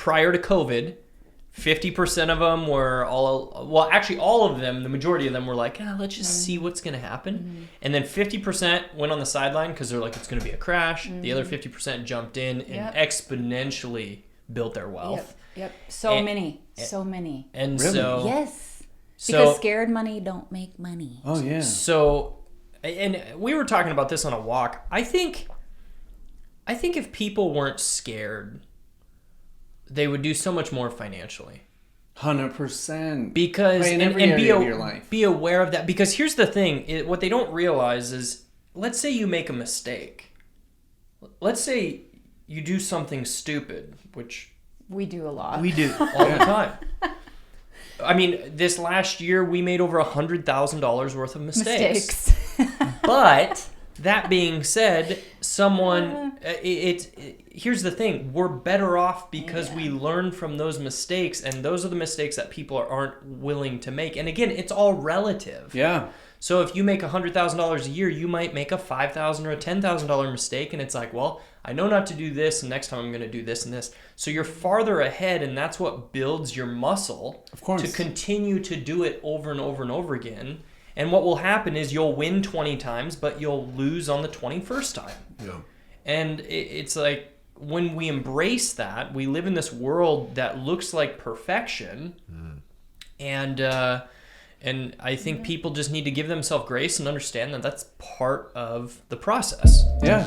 prior to COVID, 50% of them were all of them, the majority of them were like, let's just see what's going to happen. And then 50% went on the sideline because they're like, it's going to be a crash. The other 50% jumped in and exponentially built their wealth. Yep. So many. And really? so... Yes. Because scared money don't make money. Oh, yeah. So, and we were talking about this on a walk. I think if people weren't scared, they would do so much more financially. 100%. Because in every and area of your life. Be aware of that. Because here's the thing: what they don't realize is, let's say you make a mistake. Let's say you do something stupid, which we do a lot. We do all the time. I mean, this last year we made over $100,000 worth of mistakes. But that being said, here's the thing: we're better off because we learn from those mistakes, and those are the mistakes that people aren't willing to make. And again, it's all relative. Yeah. So if you make $100,000 a year, you might make a $5,000 or a $10,000 mistake, and it's like, well, I know not to do this, and next time I'm going to do this and this. So you're farther ahead, and that's what builds your muscle, of course, to continue to do it over and over and over again. And what will happen is you'll win 20 times, but you'll lose on the 21st time. Yeah. And it's like, when we embrace that, we live in this world that looks like perfection, and I think people just need to give themselves grace and understand that that's part of the process. Yeah.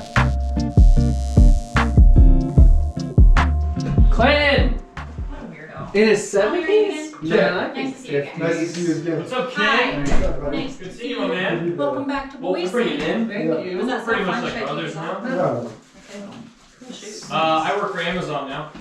Clinton! What a weirdo. It is 70s? Yeah. Nice to see you again. Nice to see you again. What's up, Hi. Ken? Nice Good to see you, my man. Welcome back to Boise. We'll bring it in. Thank you. Was that Pretty so much fun? like Should I brothers take now. these Yeah. off? Okay. Cool shoes. I work for Amazon now.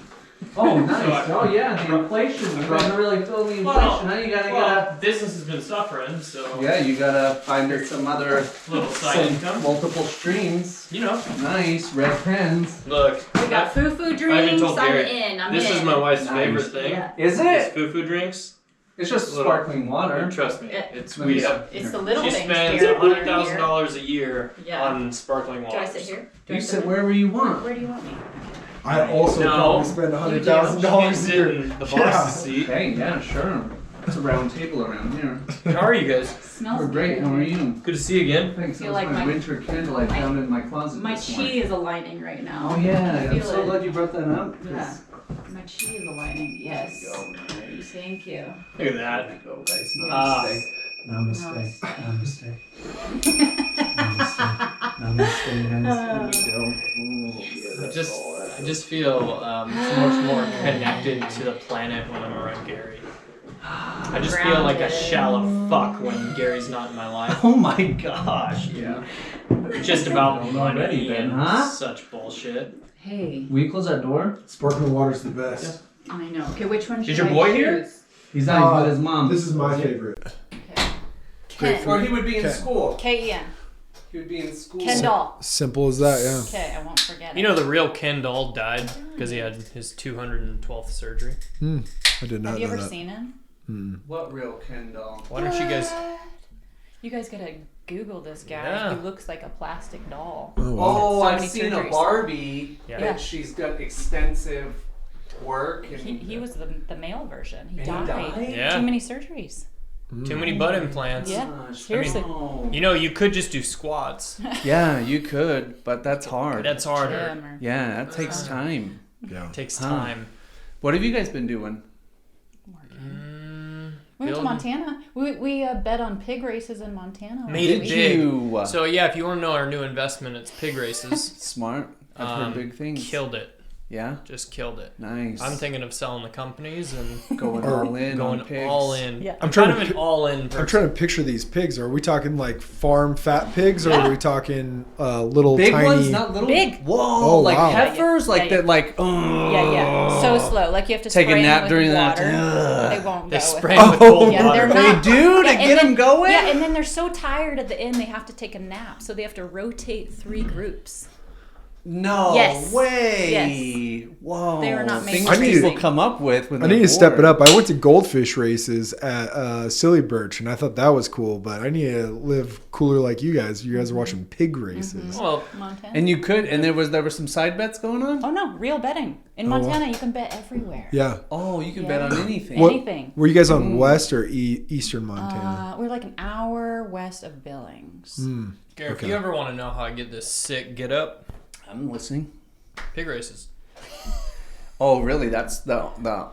Oh, nice. So Oh, yeah, the inflation. You're trying to really feel the inflation, huh? You gotta business has been suffering, so Yeah, you gotta find some other little side income. multiple streams. You know. Nice, red pens. Look, We got foo-foo I haven't drinks. told I'm Gary. in. I'm This in. is my wife's Nice. favorite thing. Yeah. Is These it? foo-foo drinks. It's just Little- sparkling water. Trust me, Yeah. it's Let me we see. have. It's the little She things. spends Gary. $100,000 a year Yeah. on sparkling water. Do I sit here? Do I You sit sit in? wherever you want. Where do you want me? I also No. probably spend $100,000 a Sit year. in the boss's Yeah. seat. Okay, yeah, sure. It's a round table around here. How are you guys? Smells We're great. good. How are you? Good to see you again. Thanks. That Feel was like my my- winter candle I found in my closet My this chi morning. is aligning right now. Oh yeah, I I'm feel so it. glad you brought that up. 'Cause- Yeah. My chi is aligning. Yes. Nice. Thank you. Look at that. There we go, guys. Ah. Namaste. Namaste. Namaste. Namaste, guys. There we go. Oh, I just feel so much more connected to the planet when I'm around Gary. I just feel like a Grounded. shell of fuck when Gary's not in my life. Oh my gosh. Yeah. Just about Well, money already then, and huh? such bullshit. Hey, Will you close that door? Sparkling water's the best. I know. Okay, which one should your I boy here? choose? He's not with his mom. This is my favorite. Ken. Or he would be in Okay. school. K-E-N. He would be in school. Ken doll. Simple as that, yeah. Okay, I won't forget You know the real Ken Doll died because he had his 212th surgery. I did not Have you know ever that. seen him? What real Ken doll? Why don't you guys? You guys gotta Google this guy. Yeah. He looks like a plastic doll. Oh, wow. Oh, So I've many seen a surgeries. Barbie Yeah. that she's got extensive work. And He was the male version. He And died. he died? Yeah. Too many surgeries. Too many butt implants. Yeah. Gosh, Seriously. no. You know, you could just do squats. Yeah, you could, but that's hard. That's harder. Gym or- Yeah, that takes time. Yeah. It takes Huh. time. What have you guys been doing? We went to Building- Montana. We bet on pig races in Montana. last Made it week. big. You So yeah, if you want to know our new investment, it's pig races. smart. I've heard big things. Killed it. Yeah, Just killed it. nice. I'm thinking of selling the companies and going all in. going on pigs. all in. Yeah. I'm trying kind to of an pi- all-in I'm person. trying to picture these pigs. Are we talking like farm fat pigs, or Yeah. are we talking little Big tiny? ones, not little. Big. Whoa, Oh, like wow. heifers, Yeah, like yeah. that, like. Yeah. So slow. Like you have to Take a spray nap them with during that. water. Ugh. They won't They go. spray with them with cold Yeah, water. they're They not- do to Yeah, and get them then- going. Yeah, and then they're so tired at the end they have to take a nap, so they have to rotate 3 groups. No Yes. way. Yes. Whoa. They were not made Things for people me. come up with when I need to step it up. I went to goldfish races at Silly Birch, and I thought that was cool. But I need to live cooler like you guys. You guys are watching pig races. Well, Montana. And you could, and there were some side bets going on. Oh no, real betting in Montana. You can bet everywhere. Yeah. Oh, you can bet on anything. What- Anything. Were you guys on West or Eastern Montana? We're like an hour west of Billings. Gary, Okay. if you ever want to know how I get this sick get up, I'm listening. pig races. Oh, really? That's the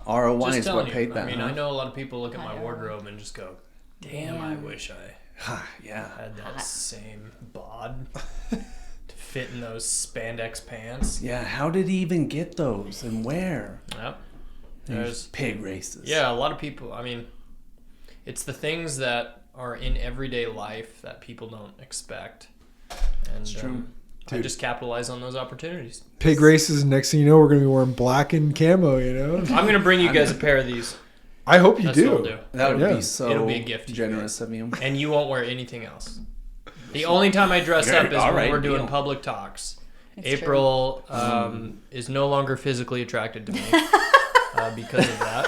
ROI Just is telling what you. paid that. I mean, huh? I know a lot of people look at my wardrobe and just go, "Damn, I wish I Yeah. had that same bod to fit in those spandex pants." Yeah. How did he even get those and where? Yep. These There's pig races. Yeah, a lot of people. I mean, it's the things that are in everyday life that people don't expect. And It's true. I just capitalize on those opportunities. Pig races. Next thing you know, we're gonna be wearing black and camo. You know. I'm gonna bring you guys a pair of these, I hope you That's do. what I'll do. That would Yeah. be so It'll be a gift to you generous of you. and you won't wear anything else. The only time I dress up is All when right, we're doing deal. public talks. It's April is no longer physically attracted to me because of that.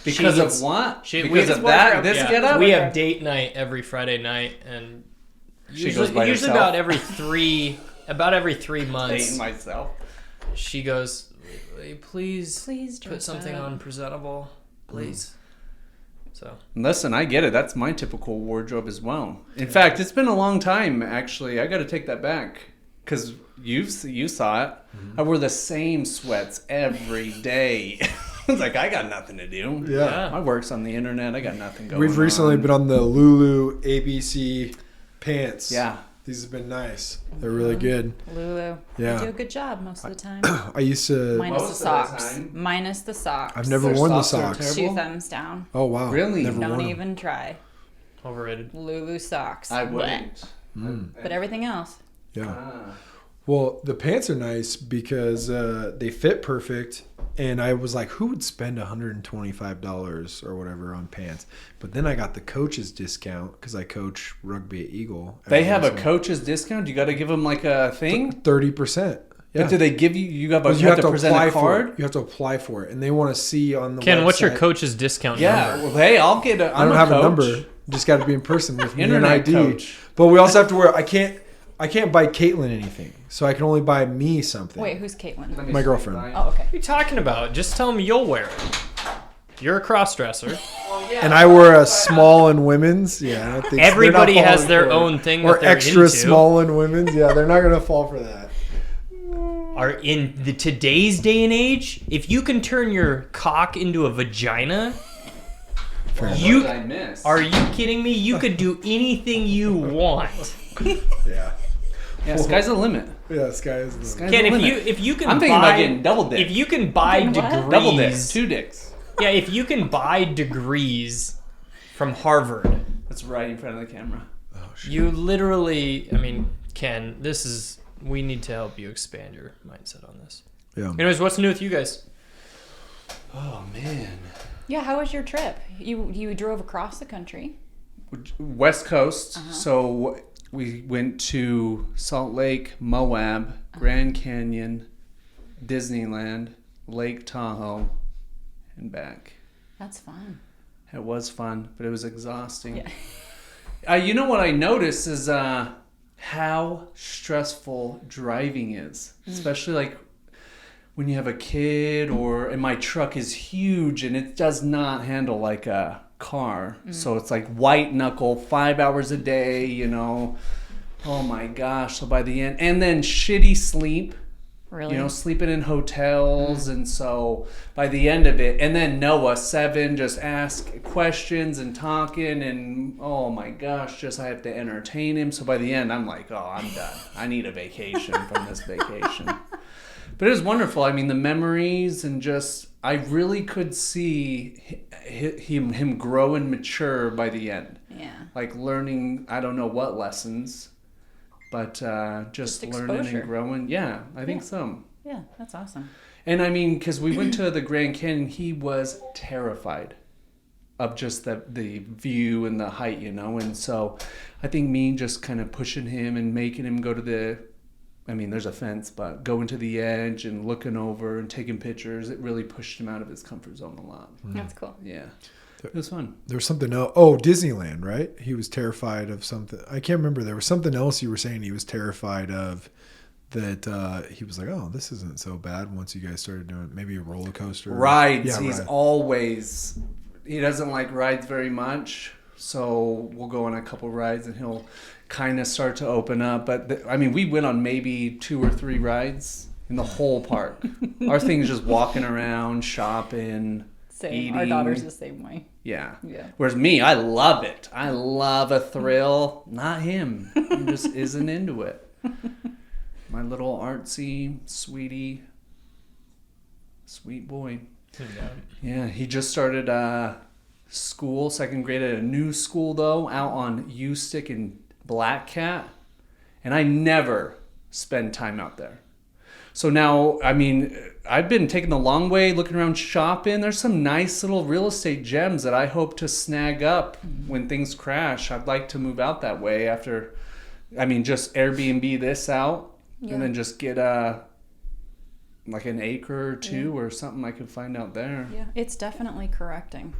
Because She's- of what? she- Because we- of that? This Yeah, get up? we have date night every Friday night, and She usually, goes by usually herself. about every 3 months, Dating myself. she goes, please Please put dress something up." on presentable, please. So Listen, I get it. That's my typical wardrobe as well. In fact, it's been a long time, actually. I got to take that back. Because you saw it. I wore the same sweats every day. I was like, I got nothing to do. Yeah. My work's on the internet. I got nothing going on. We've recently been on the Lulu Abc Pants. Yeah. These have been nice. They're really good. Lulu. Yeah. They do a good job most of the time. I used to. Minus Most the of the socks. time. Minus the socks. I've never Their worn the socks are socks. terrible. 2 thumbs down. Oh wow. Really? Never Don't worn them. even try. overrated. Lulu socks. I wouldn't. But everything else. Yeah. Ah. Well, the pants are nice because they fit perfect, and I was like, who would spend $125 or whatever on pants? But then I got the coach's discount because I coach rugby at Eagle. They have a coach's discount? You got to give them like a thing? 30%. Yeah. But do they give you, you But have to present apply a for card? it. You have to apply for it, and they want to see on the Ken, what's your website. coach's discount Yeah. number? Well, hey, I'll get a I don't have a number. Just got to be in person with me and Internet ID. coach. But we also have to wear. I can't buy Caitlin anything, so I can only buy me something. Wait, who's Caitlin? My girlfriend. Oh, okay. What are you talking about? Just tell them you'll wear it. You're a cross-dresser. And I wear a small and women's. Yeah, I don't think Everybody they're not has falling their for it. own thing Or that they're extra into. small and women's. Yeah, they're not gonna fall for that. Are in the today's day and age, if you can turn your cock into a vagina, What you did I miss? are you kidding me? You could do anything you want. Yeah. Yeah, sky's the limit. Yeah, sky is. The... Sky's Ken, the if limit. you can I'm thinking buy, about getting double dick. if you can buy Getting what? degrees, Double dicks. 2 dicks. yeah, if you can buy degrees from Harvard, That's right in front of the camera. you literally, I mean, Ken, we need to help you expand your mindset on this. Yeah. Anyways, what's new with you guys? Oh, man. Yeah, how was your trip? You drove across the country. West Coast. So we went to Salt Lake, Moab, Grand Canyon, Disneyland, Lake Tahoe, and back. That's fun. It was fun, but it was exhausting. Yeah. You know what I noticed is how stressful driving is, especially like when you have a kid, and my truck is huge and it does not handle like a car. So it's like white knuckle, 5 hours a day, you know. Oh my gosh. So by the end, and then shitty sleep. Really? You know, sleeping in hotels, and so by the end of it, and then Noah 7 just ask questions and talking, and oh my gosh, just I have to entertain him. So by the end, I'm like, oh, I'm done. I need a vacation from this vacation. But it was wonderful. I mean, the memories and just I really could see him grow and mature by the end. Yeah. Like learning, I don't know what lessons. But just learning exposure. and growing. Yeah, I think so. Yeah, that's awesome. And I mean, because we went to the Grand Canyon, he was terrified of just the view and the height, you know. And so I think me just kind of pushing him and making him go to the I mean, there's a fence, but going to the edge and looking over and taking pictures, it really pushed him out of his comfort zone a lot. That's cool. Yeah. It was fun. There was something else. Oh, Disneyland, right? He was terrified of something. I can't remember. There was something else you were saying he was terrified of that he was like, oh, this isn't so bad once you guys started doing maybe a roller coaster. Rides. Yeah, He's right. always, he doesn't like rides very much. So we'll go on a couple rides and he'll kind of start to open up. But I mean, we went on maybe 2 or 3 rides in the whole park. Our thing is just walking around, shopping, Same. Our eating. daughter's the same way. Yeah. Yeah. Whereas me, I love it. I love a thrill. Not him. He just isn't into it. My little artsy, sweet boy. Yeah, he just started school, 2nd grade at a new school though, out on U-Stick and Black Cat. And I never spend time out there. So now, I mean, I've been taking the long way, looking around shopping. There's some nice little real estate gems that I hope to snag up when things crash. I'd like to move out that way after, I mean, just Airbnb this out and then just get like an acre or 2 or something I could find out there. Yeah. It's definitely correcting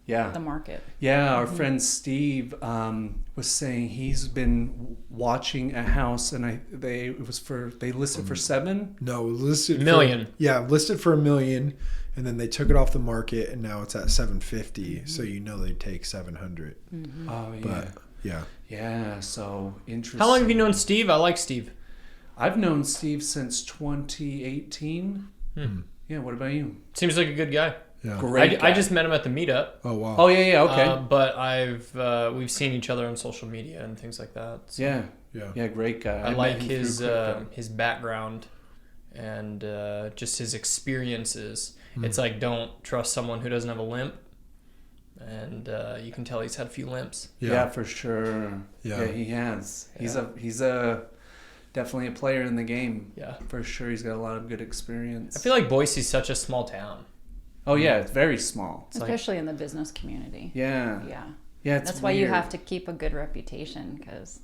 Yeah. the market. Yeah, our friend Steve was saying he's been watching a house and they listed for 7. No, listed Million. Listed for $1 million, and then they took it off the market, and now it's at $750. So they take $700. Oh yeah. But yeah, Yeah, so interesting. How long have you known Steve? I like Steve. I've known Steve since 2018. Yeah, what about you? Seems like a good guy. yeah. Great. I just met him at the meetup. Oh wow. Oh yeah, okay. But we've seen each other on social media and things like that. So Yeah, great guy. I met like him his through crypto. his background and just his experiences. It's like, don't trust someone who doesn't have a limp, and you can tell he's had a few limps. Yeah, for sure. Yeah. Yeah, he has. Yeah. He's a definitely a player in the game. Yeah, For sure, he's got a lot of good experience. I feel like Boise's such a small town. Oh yeah, it's very small. It's like, Especially in the business community. Yeah. Yeah. Yeah, it's That's why you weird. have to keep a good reputation, because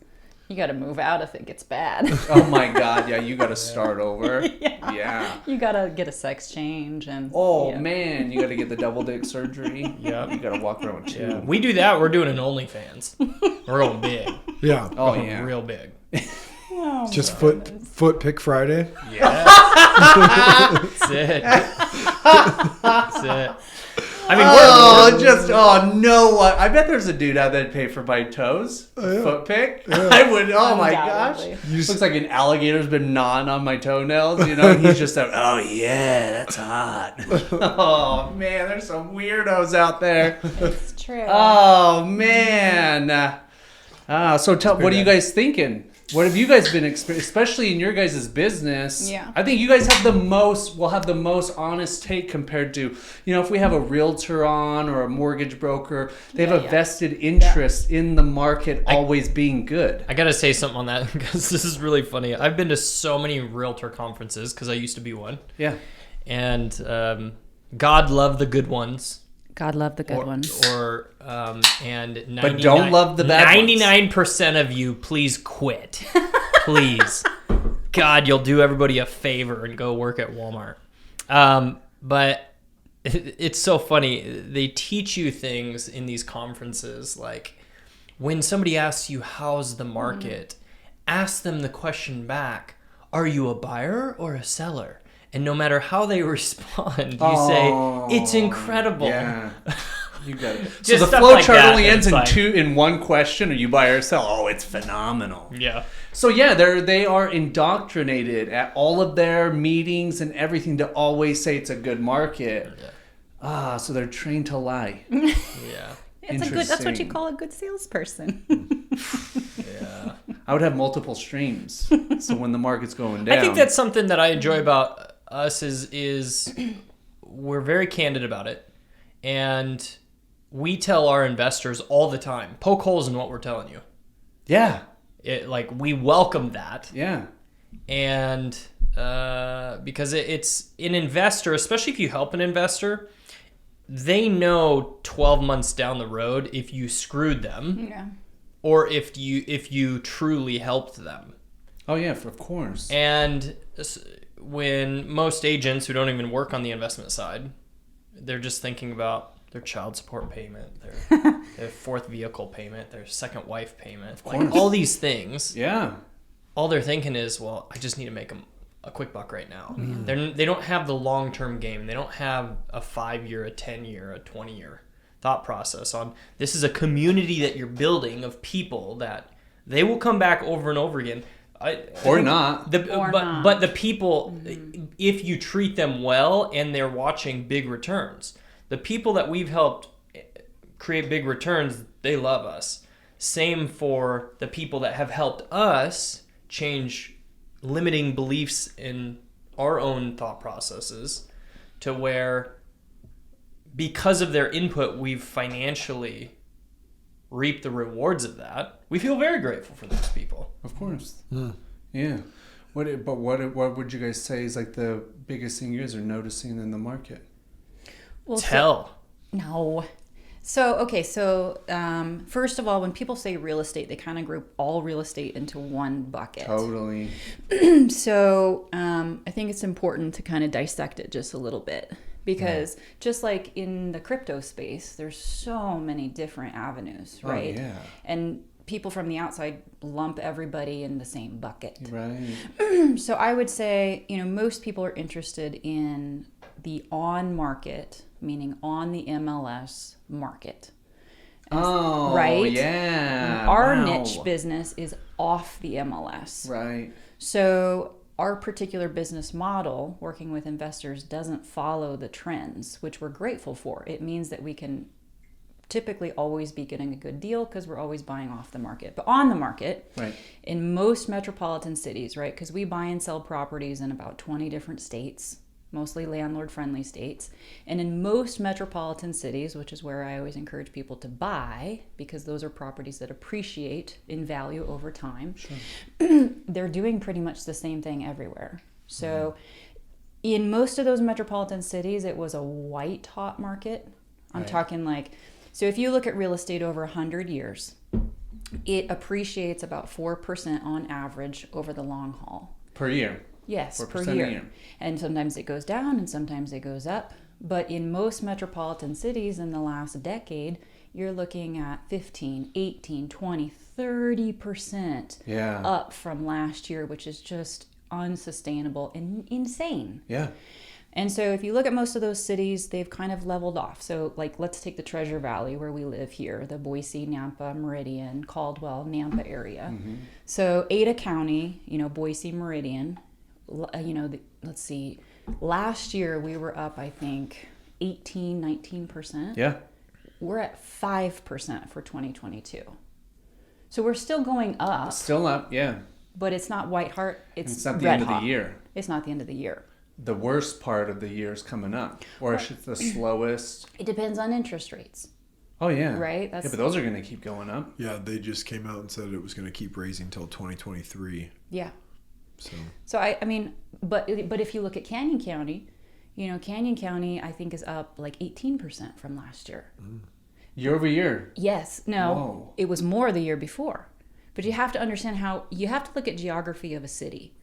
you got to move out if it gets bad. Oh my God, yeah, you got to start over. Yeah. You got to get a sex change and. Oh yeah. man, you got to get the double dick surgery. Yep. You got to walk around with 2. yeah, we do that. We're doing an OnlyFans. We're going big. Yeah. Oh Going yeah. real big. Oh, Just foot pick Friday. Yeah. That's it. That's it. I mean, No, what? I bet there's a dude out there that'd pay for my toes. yeah. Foot pick. I would. Oh my gosh. Undoubtedly. Looks like an alligator's been gnawing on my toenails. You know, and he's just oh yeah, that's hot. Oh man, there's some weirdos out there. It's true. Oh man. So what are you guys thinking? What have you guys been especially in your guys' business? Yeah. I think you guys have the most honest take compared to, if we have a realtor on or a mortgage broker, they have a vested interest in the market always being good. I gotta say something on that because this is really funny. I've been to so many realtor conferences because I used to be one. Yeah. And God love the good ones. God love the good ones. And But don't love the bad ones. 99% of you, please quit. Please. God, you'll do everybody a favor and go work at Walmart. But it's so funny. They teach you things in these conferences. Like when somebody asks you, how's the market? Ask them the question back. Are you a buyer or a seller? And no matter how they respond, you say, it's incredible. Yeah. You got it. So Just the stuff flow like chart that, only and ends it's in one question. Are you buy or sell? Oh, it's phenomenal. Yeah. So yeah, they are indoctrinated at all of their meetings and everything to always say it's a good market. Yeah. So they're trained to lie. Yeah. That's what you Interesting. call a good salesperson. Yeah. I would have multiple streams. So when the market's going down. I think that's something that I enjoy about us is we're very candid about it. And we tell our investors all the time, poke holes in what we're telling you. Yeah. We welcome that. Yeah. And because it's an investor, especially if you help an investor, they know 12 months down the road if you screwed them Yeah. or if you truly helped them. Oh yeah, of course. And when most agents who don't even work on the investment side, they're just thinking about their child support payment, their fourth vehicle payment, their second wife payment, like all these things. Yeah. All they're thinking is, well, I just need to make a quick buck right now. They don't have the long-term game. They don't have a 5-year, a 10-year, a 20-year thought process on this is a community that you're building of people that they will come back over and over again. Not. But the people, if you treat them well and they're watching big returns, the people that we've helped create big returns, they love us. Same for the people that have helped us change limiting beliefs in our own thought processes to where, because of their input, we've financially reaped the rewards of that. We feel very grateful for those people. Of course. Yeah. What would you guys say is like the biggest thing you guys are noticing in the market? Well, no. So first of all, when people say real estate, they kind of group all real estate into one bucket. Totally. So I think it's important to kind of dissect it just a little bit, because just like in the crypto space, there's so many different avenues, right? Oh, yeah. And people from the outside lump everybody in the same bucket. Right. So I would say, most people are interested in the on market, meaning on the MLS market. Right? Yeah. Our niche business is off the MLS. Right. So our particular business model, working with investors, doesn't follow the trends, which we're grateful for. It means that we can typically always be getting a good deal because we're always buying off the market. But on the market, right, in most metropolitan cities, right, because we buy and sell properties in about 20 different states, mostly landlord-friendly states. And in most metropolitan cities, which is where I always encourage people to buy, because those are properties that appreciate in value over time, sure, they're doing pretty much the same thing everywhere. So in most of those metropolitan cities, it was a white-hot market. I'm talking like, so if you look at real estate over 100 years, it appreciates about 4% on average over the long haul. Per year. Yes, per year. And sometimes it goes down and sometimes it goes up. But in most metropolitan cities in the last decade, you're looking at 15, 18, 20, 30% up from last year, which is just unsustainable and insane. Yeah. And so if you look at most of those cities, they've kind of leveled off. So like, let's take the Treasure Valley where we live here, the Boise, Nampa, Meridian, Caldwell, Nampa area. So Ada County, Boise, Meridian, let's see, last year we were up, I think, 18, 19%. Yeah. We're at 5% for 2022. So we're still going up. Still up, yeah. But it's not white heart, it's not the red end of hot. the year. It's not the end of the year. The worst part of the year is coming up, or it's the slowest. It depends on interest rates. Oh yeah, right. Yeah, but those are going to keep going up. Yeah, they just came out and said it was going to keep raising until 2023. Yeah. So I mean, but if you look at Canyon County, Canyon County I think is up like 18% from last year. Year over year. Yes. No. Whoa. It was more the year before. But you have to understand how you have to look at geography of a city.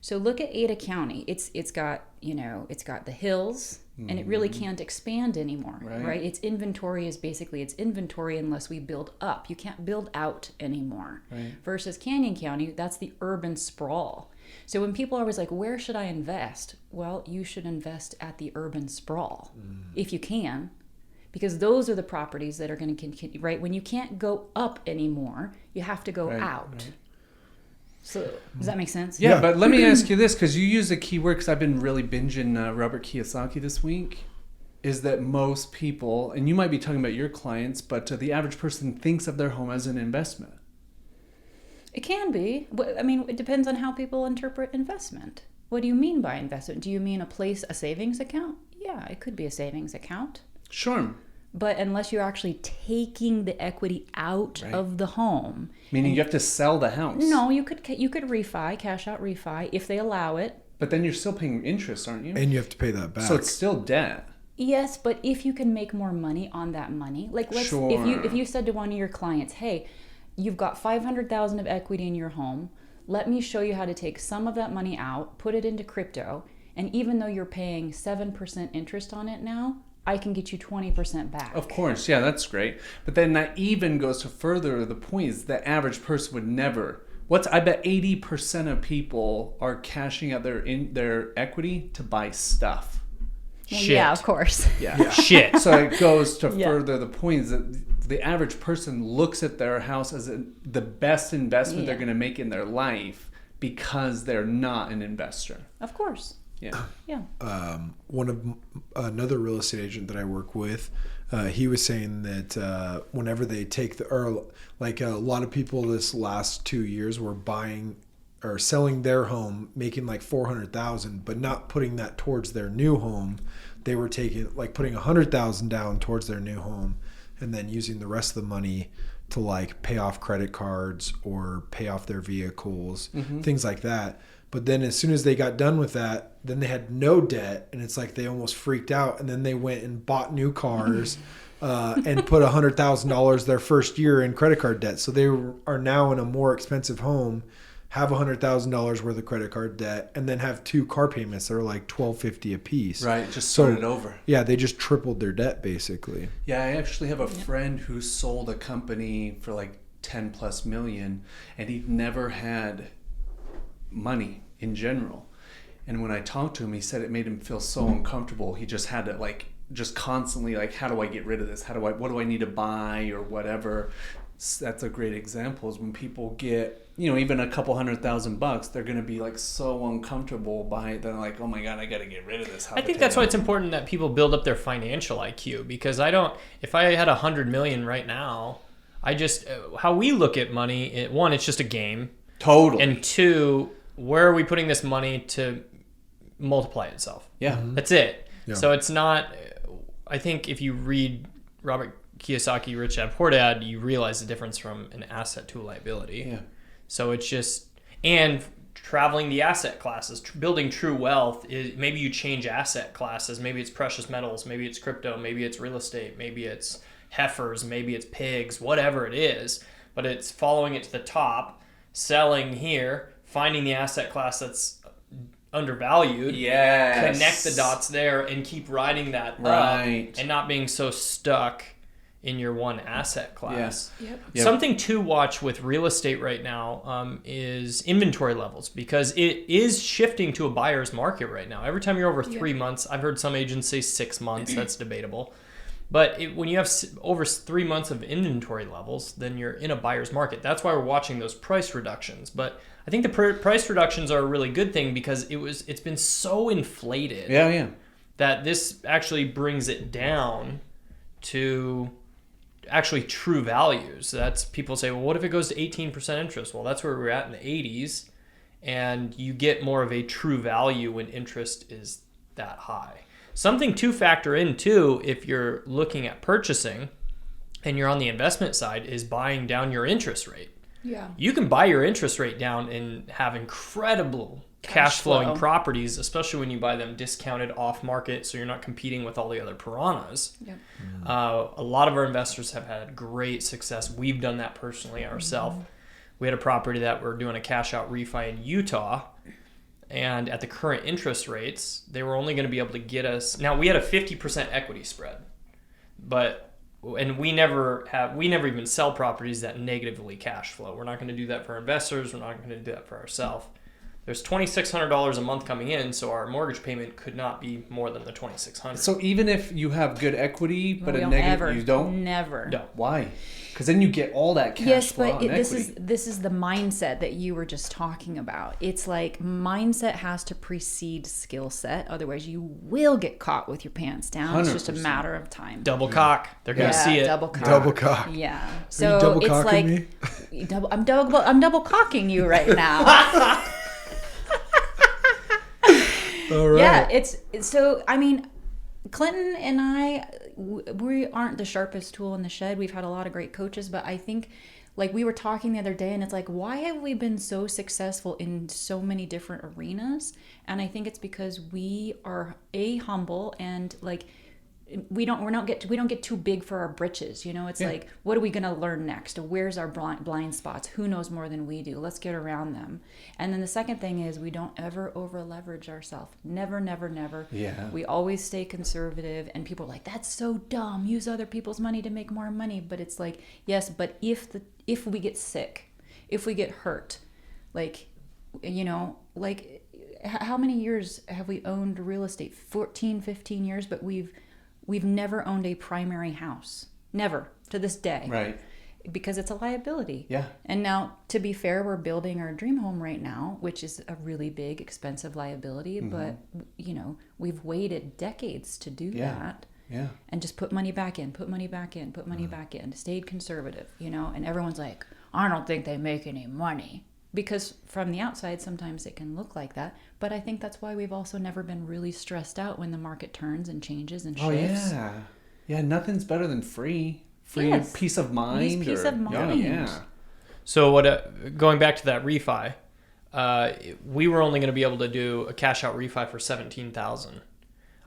So look at Ada County. It's got the hills, and it really can't expand anymore, right? Its inventory is basically its inventory unless we build up. You can't build out anymore. Right. Versus Canyon County, that's the urban sprawl. So when people are always like, where should I invest? Well, you should invest at the urban sprawl if you can, because those are the properties that are going to continue, right? When you can't go up anymore, you have to go out. Right. So does that make sense? Yeah, but let me ask you this, because you use a keyword, because I've been really binging Robert Kiyosaki this week, is that most people, and you might be talking about your clients, but the average person thinks of their home as an investment. It can be. I mean, it depends on how people interpret investment. What do you mean by investment? Do you mean a savings account? Yeah, it could be a savings account. Sure. But unless you're actually taking the equity out of the home. Meaning you have to sell the house. No, you could refi, cash out refi, if they allow it. But then you're still paying interest, aren't you? And you have to pay that back. So it's still debt. Yes, but if you can make more money on that money, like if you said to one of your clients, hey, you've got $500,000 of equity in your home, let me show you how to take some of that money out, put it into crypto, and even though you're paying 7% interest on it now, I can get you 20% back. Of course, yeah, that's great. But then that even goes to further the point is the average person would never. I bet 80% of people are cashing out their equity to buy stuff. Well, Shit. yeah, of course. Yeah. Shit. So it goes to further the point is that the average person looks at their house as the best investment they're going to make in their life because they're not an investor. Of course. Yeah. Yeah. Another real estate agent that I work with, he was saying that whenever they take a lot of people this last 2 years were buying or selling their home, making like $400,000, but not putting that towards their new home. They were putting $100,000 down towards their new home, and then using the rest of the money to like pay off credit cards or pay off their vehicles, things like that. But then as soon as they got done with that, then they had no debt, and it's like they almost freaked out, and then they went and bought new cars and put $100,000 their first year in credit card debt. So they are now in a more expensive home, have $100,000 worth of credit card debt, and then have 2 car payments that are like $1,250 a piece. Right, just started over. Yeah, they just tripled their debt basically. Yeah, I actually have a friend who sold a company for like 10 plus million, and he'd never had money in general. And when I talked to him, he said it made him feel so uncomfortable. He just had to just constantly how do I get rid of this? What do I need to buy or whatever? That's a great example is when people get, even a couple $100,000, they're going to be like so uncomfortable by it. They're like, oh my God, I got to get rid of this. I think that's why it's important that people build up their financial IQ, because if I had 100 million right now, how we look at money, one, it's just a game. Totally. And two, where are we putting this money to multiply itself? Yeah. That's it. Yeah. So it's not, I think if you read Robert Kiyosaki, Rich Dad Poor Dad, you realize the difference from an asset to a liability. Yeah. So it's just, and traveling the asset classes, building true wealth is maybe you change asset classes. Maybe it's precious metals, maybe it's crypto, maybe it's real estate, maybe it's heifers, maybe it's pigs, whatever it is. But it's following it to the top, selling here, finding the asset class that's undervalued, Yes. connect the dots there, and keep riding that Right. up, and not being so stuck in your one asset class. Yep. Yep. Something to watch with real estate right now is inventory levels, because it is shifting to a buyer's market right now. Every time you're over 3 months, I've heard some agents say 6 months, that's debatable. But when you have over 3 months of inventory levels, then you're in a buyer's market. That's why we're watching those price reductions. But I think the price reductions are a really good thing, because it's been so inflated that this actually brings it down to actually true values. That's, people say, well, what if it goes to 18% interest? Well, that's where we were at in the 80s, and you get more of a true value when interest is that high. Something to factor in too, if you're looking at purchasing and you're on the investment side, is buying down your interest rate. Yeah. You can buy your interest rate down and have incredible cash flowing properties, especially when you buy them discounted off market, so you're not competing with all the other piranhas. Yep. A lot of our investors have had great success. We've done that personally ourselves. We had a property that we're doing a cash out refi in Utah, and at the current interest rates, they were only going to be able to get us. Now, we had a 50% equity spread, and we never even sell properties that negatively cash flow. We're not going to do that for our investors. We're not going to do that for ourselves. There's $2,600 a month coming in, so our mortgage payment could not be more than the $2,600. So even if you have good equity, but We a don't negative, ever, you don't? Never. No. Why? Because then you get all that cash Yes, flow but and this equity. is the mindset that you were just talking about. It's like mindset has to precede skill set. Otherwise, you will get caught with your pants down. It's just a 100%. matter of time. Double cock. They're going to see it. Double cock. Double cock. Yeah. Are you So double it's cocking like me? I'm double cocking you right now. All right. Yeah, it's so. I mean, Clinton and I, we aren't the sharpest tool in the shed. We've had a lot of great coaches, but I think, like we were talking the other day, and it's like, why have we been so successful in so many different arenas? And I think it's because we are humble, and like we don't get too big for our britches. You know, it's like, what are we going to learn next? Where's our blind spots? Who knows more than we do? Let's get around them. And then the second thing is we don't ever over leverage ourselves. Never, never, never. Yeah. We always stay conservative, and people are like, that's so dumb. Use other people's money to make more money. But it's like, yes, but if we get sick, if we get hurt, like, you know, like, how many years have we owned real estate? 14, 15 years, but we've never owned a primary house. Never, to this day. Right. Because it's a liability. Yeah. And now, to be fair, we're building our dream home right now, which is a really big, expensive liability. But, you know, we've waited decades to do that. Yeah. And just put money back in, stayed conservative, you know. And everyone's like, I don't think they make any money. Because from the outside, sometimes it can look like that. But I think that's why we've also never been really stressed out when the market turns and changes and shifts. Oh, yeah. Yeah, nothing's better than free Yes. peace of mind. Peace of mind. Yeah. So going back to that refi, we were only going to be able to do a cash out refi for $17,000.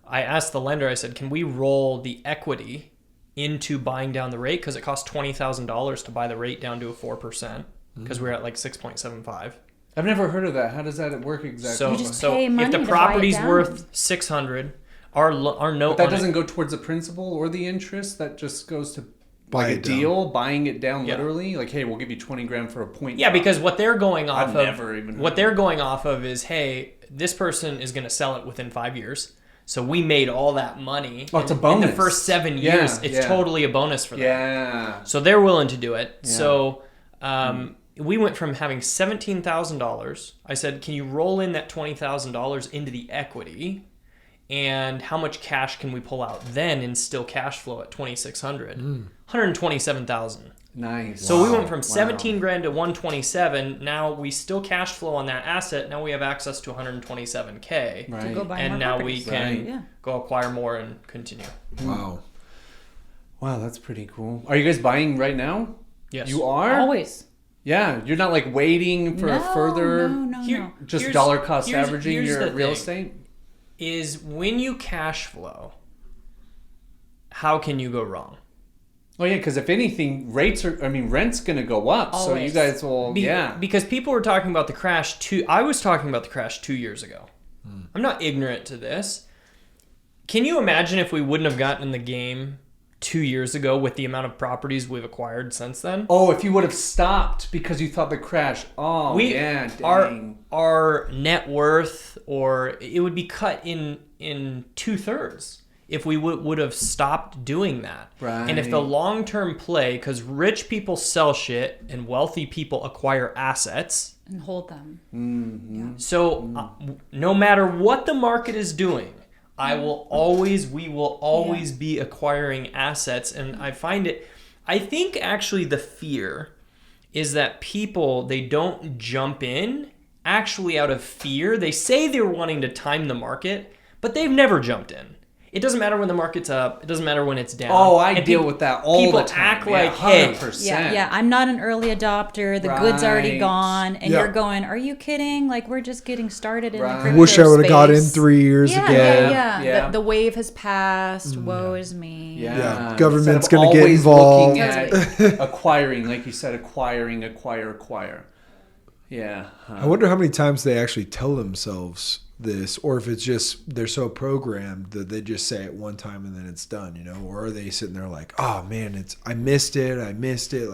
I asked the lender, I said, can we roll the equity into buying down the rate? Because it costs $20,000 to buy the rate down to a 4%. Because we're at like 6.75. I've never heard of that. How does that work exactly? So, You just pay if money the to buy it property's down. worth $600, our note That on doesn't it, go towards the principal or the interest. That just goes to Buy like a it down. deal, buying it down Yeah. literally. Like, hey, we'll give you 20 grand for a point. yeah, because what they're going off I've of, never even what heard they're going off of is, hey, this person is going to sell it within 5 years. So we made all that money. Oh, it's a in bonus. the first 7 Yeah, years. It's yeah. totally a bonus for them. Yeah. So they're willing to do it. Yeah. So we went from having $17,000. I said, can you roll in that $20,000 into the equity? And how much cash can we pull out then and still cash flow at $2,600? $127,000. Nice. So we went from 17 grand to 127. Now we still cash flow on that asset. Now we have access to 127K. Right. To go buy And more now properties. we can Right. Yeah. go acquire more and continue. Wow. Wow, that's pretty cool. Are you guys buying right now? Yes. You are? Always. Yeah. You're not like waiting for a further, No. just Here's- dollar cost here's- averaging here's your the real thing. estate? Is when you cash flow, how can you go wrong? Oh yeah, because if anything, rent's going to go up. So you Always. guys will, Because people were talking about the crash I was talking about the crash 2 years ago. I'm not ignorant to this. Can you imagine if we wouldn't have gotten in the game 2 years ago with the amount of properties we've acquired since then? Oh, if you would have stopped because you thought the crash. Oh, yeah, dang. Our net worth, or it would be cut in 2/3 if we would have stopped doing that. Right. And if the long-term play, because rich people sell shit and wealthy people acquire assets. And hold them. So no matter what the market is doing, we will always be acquiring assets. And I think actually the fear is that people, they don't jump in actually out of fear. They say they're wanting to time the market, but they've never jumped in. It doesn't matter when the market's up. It doesn't matter when it's down. Oh, I And deal with that all the time. People act Yeah, like, hey, 100%. Yeah, I'm not an early adopter. The good's already Right. gone. And Yeah. you're going, are you kidding? Like, we're just getting started in Right. the I crypto Wish I would have got in space. 3 years Yeah, ago. yeah. The wave has passed. Woe is me. Yeah. Government's Instead of gonna get always involved. looking at acquiring, like you said, acquire. Yeah. I wonder how many times they actually tell themselves this, or if it's just they're so programmed that they just say it one time and then it's done, you know? Or are they sitting there like, oh man, I missed it. Like,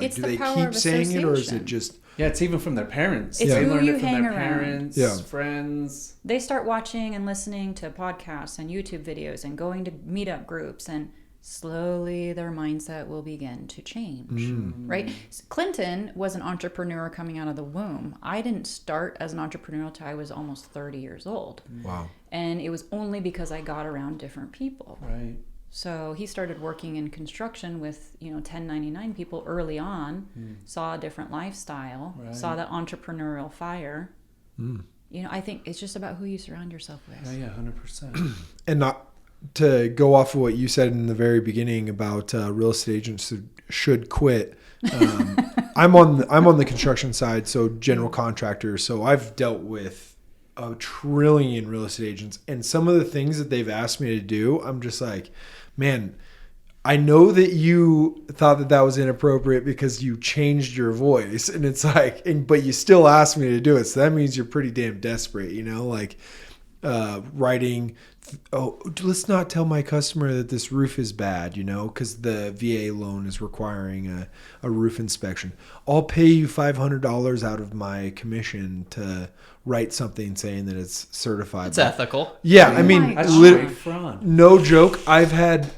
It's do the they power keep of saying it, or is association. it just Yeah, it's even from their parents. It's They who learned you it from hang their around. parents, Yeah. friends. They start watching and listening to podcasts and YouTube videos and going to meetup groups, and slowly their mindset will begin to change, right? Clinton was an entrepreneur coming out of the womb. I didn't start as an entrepreneur until I was almost 30 years old. wow? And it was only because I got around different people. Right. So he started working in construction with, 1099 people early on, saw a different lifestyle, saw that entrepreneurial fire. I think it's just about who you surround yourself with. Yeah, 100%. And not to go off of what you said in the very beginning about real estate agents who should quit. I'm on the construction side, so general contractor. So I've dealt with a trillion real estate agents, and some of the things that they've asked me to do, I'm just like, man, I know that you thought that was inappropriate because you changed your voice, and it's like, but you still asked me to do it. So that means you're pretty damn desperate, like writing, let's not tell my customer that this roof is bad, because the VA loan is requiring a roof inspection. I'll pay you $500 out of my commission to write something saying that it's certified. It's ethical. Yeah, I mean, That's straight fraud. no joke. I've had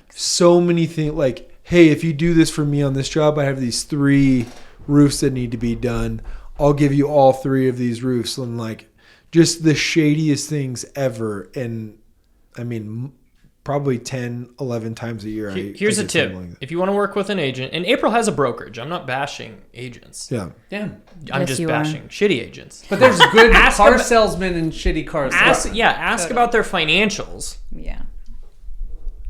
so many things like, hey, if you do this for me on this job, I have these 3 roofs that need to be done. I'll give you all 3 of these roofs. And like just the shadiest things ever. And I mean, probably 10, 11 times a year. Here's a tip. If you want to work with an agent, and April has a brokerage. I'm not bashing agents. Yeah. I'm just bashing shitty agents. But there's good car salesmen and shitty car salesmen. Ask about their financials. Yeah.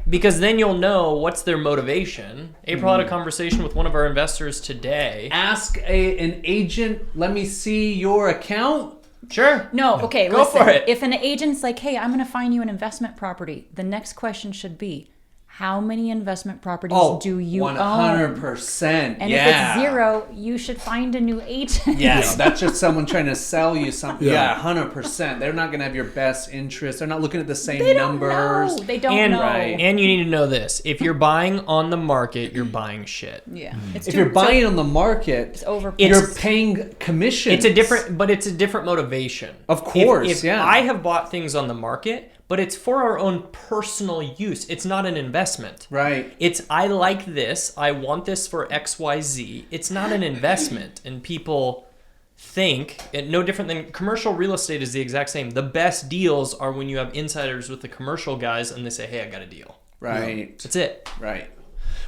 Because then you'll know what's their motivation. April had a conversation with one of our investors today. Ask an agent, let me see your account. Sure. No, okay, Go for it. If an agent's like, hey, I'm going to find you an investment property, the next question should be, how many investment properties do you 100%, own? 100%. And if it's 0, you should find a new agent. Yes, that's just someone trying to sell you something. Yeah. 100%. They're not going to have your best interest. They're not looking at the same They numbers. don't know. They don't know. And you need to know this. If you're buying on the market, you're buying shit. Yeah. If you're buying on the market, it's over. you're paying commission. It's a different motivation. Of course, if I have bought things on the market, but it's for our own personal use. It's not an investment. Right. It's, I like this. I want this for XYZ. It's not an investment. And people think, no different than commercial real estate is the exact same. The best deals are when you have insiders with the commercial guys and they say, hey, I got a deal. Right. That's it. Right.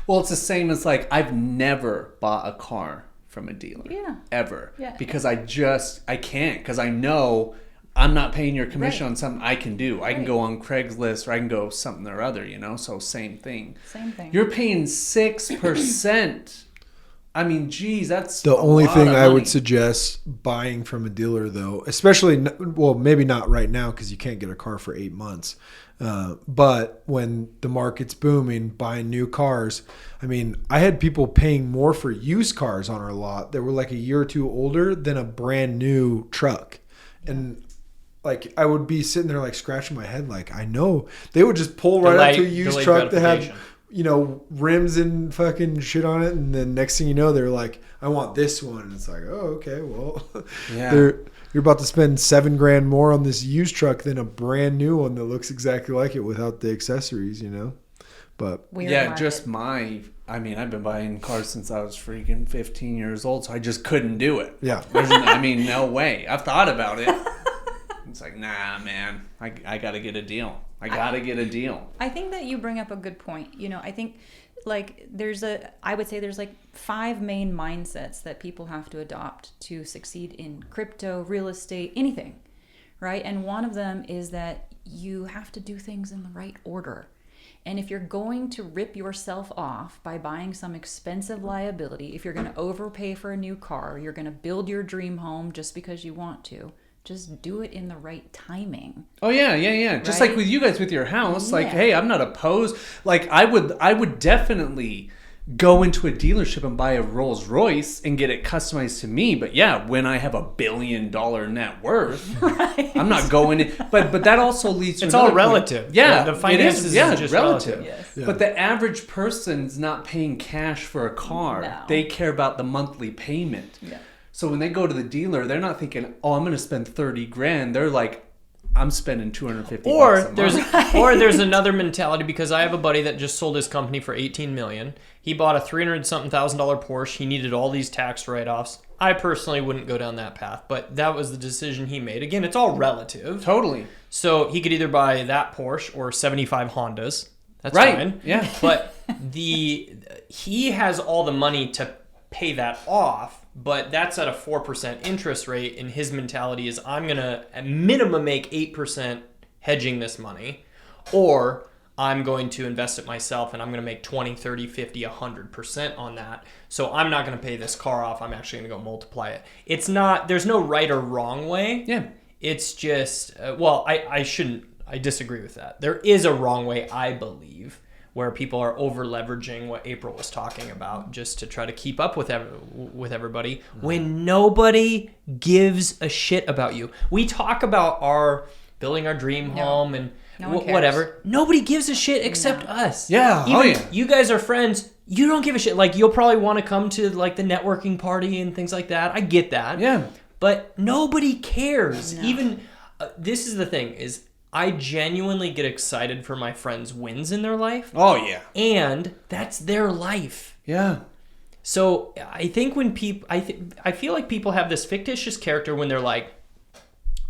Well, it's the same as like, I've never bought a car from a dealer. Yeah. Ever. Yeah. Because I can't. Because I know I'm not paying your commission on something I can do. I can go on Craigslist or I can go something or other, So same thing. Same thing. You're paying 6%. I mean, geez, that's the only thing I money. would suggest buying from a dealer, though, especially, well, maybe not right now because you can't get a car for 8 months. But when the market's booming, buying new cars, I mean, I had people paying more for used cars on our lot that were like a year or 2 older than a brand new truck. And like I would be sitting there like scratching my head like, I know. They would just pull right up to a used truck that had, rims and fucking shit on it, and then next thing you know, they're like, I want this one. And it's like, oh, okay, well, you're about to spend $7,000 more on this used truck than a brand new one that looks exactly like it without the accessories, But Weird market. I've been buying cars since I was freaking 15 years old, so I just couldn't do it. Yeah. No way. I've thought about it. It's like, nah, man, I got to get a deal. I got to get a deal. I think that you bring up a good point. I think like I would say there's like 5 main mindsets that people have to adopt to succeed in crypto, real estate, anything, right? And one of them is that you have to do things in the right order. And if you're going to rip yourself off by buying some expensive liability, if you're going to overpay for a new car, you're going to build your dream home just because you want to, just do it in the right timing. Oh yeah. Just right? like with you guys with your house, like, hey, I'm not opposed. Like I would definitely go into a dealership and buy a Rolls Royce and get it customized to me. But yeah, when I have $1 billion net worth, right. I'm not going in. But that also leads to it's all relative. Point. Yeah, the finances is just relative. Yes. Yeah. But the average person's not paying cash for a car. No. They care about the monthly payment. Yeah. So when they go to the dealer, they're not thinking, "Oh, I'm going to spend $30,000." They're like, "I'm spending $250." Or there's another mentality, because I have a buddy that just sold his company for $18 million. He bought a $300-something thousand Porsche. He needed all these tax write-offs. I personally wouldn't go down that path, but that was the decision he made. Again, it's all relative. Totally. So he could either buy that Porsche or 75 Hondas. That's right. Fine. Yeah. But he has all the money to pay that off, but that's at a 4% interest rate, and his mentality is, I'm going to at minimum make 8% hedging this money, or I'm going to invest it myself and I'm going to make 20, 30, 50, 100% on that. So I'm not going to pay this car off. I'm actually going to go multiply it. It's not, there's no right or wrong way. Yeah. It's just, I disagree with that. There is a wrong way, I believe, where people are over leveraging what April was talking about just to try to keep up with everybody when nobody gives a shit about you. We talk about building our dream home and No one cares. whatever. Nobody gives a shit except us. Yeah. Even you guys are friends. You don't give a shit. Like, you'll probably want to come to like the networking party and things like that. I get that. Yeah. But nobody cares. No. Even this is the thing is I genuinely get excited for my friends' wins in their life. Oh yeah. And that's their life. Yeah. So I think when people, I feel like people have this fictitious character when they're like,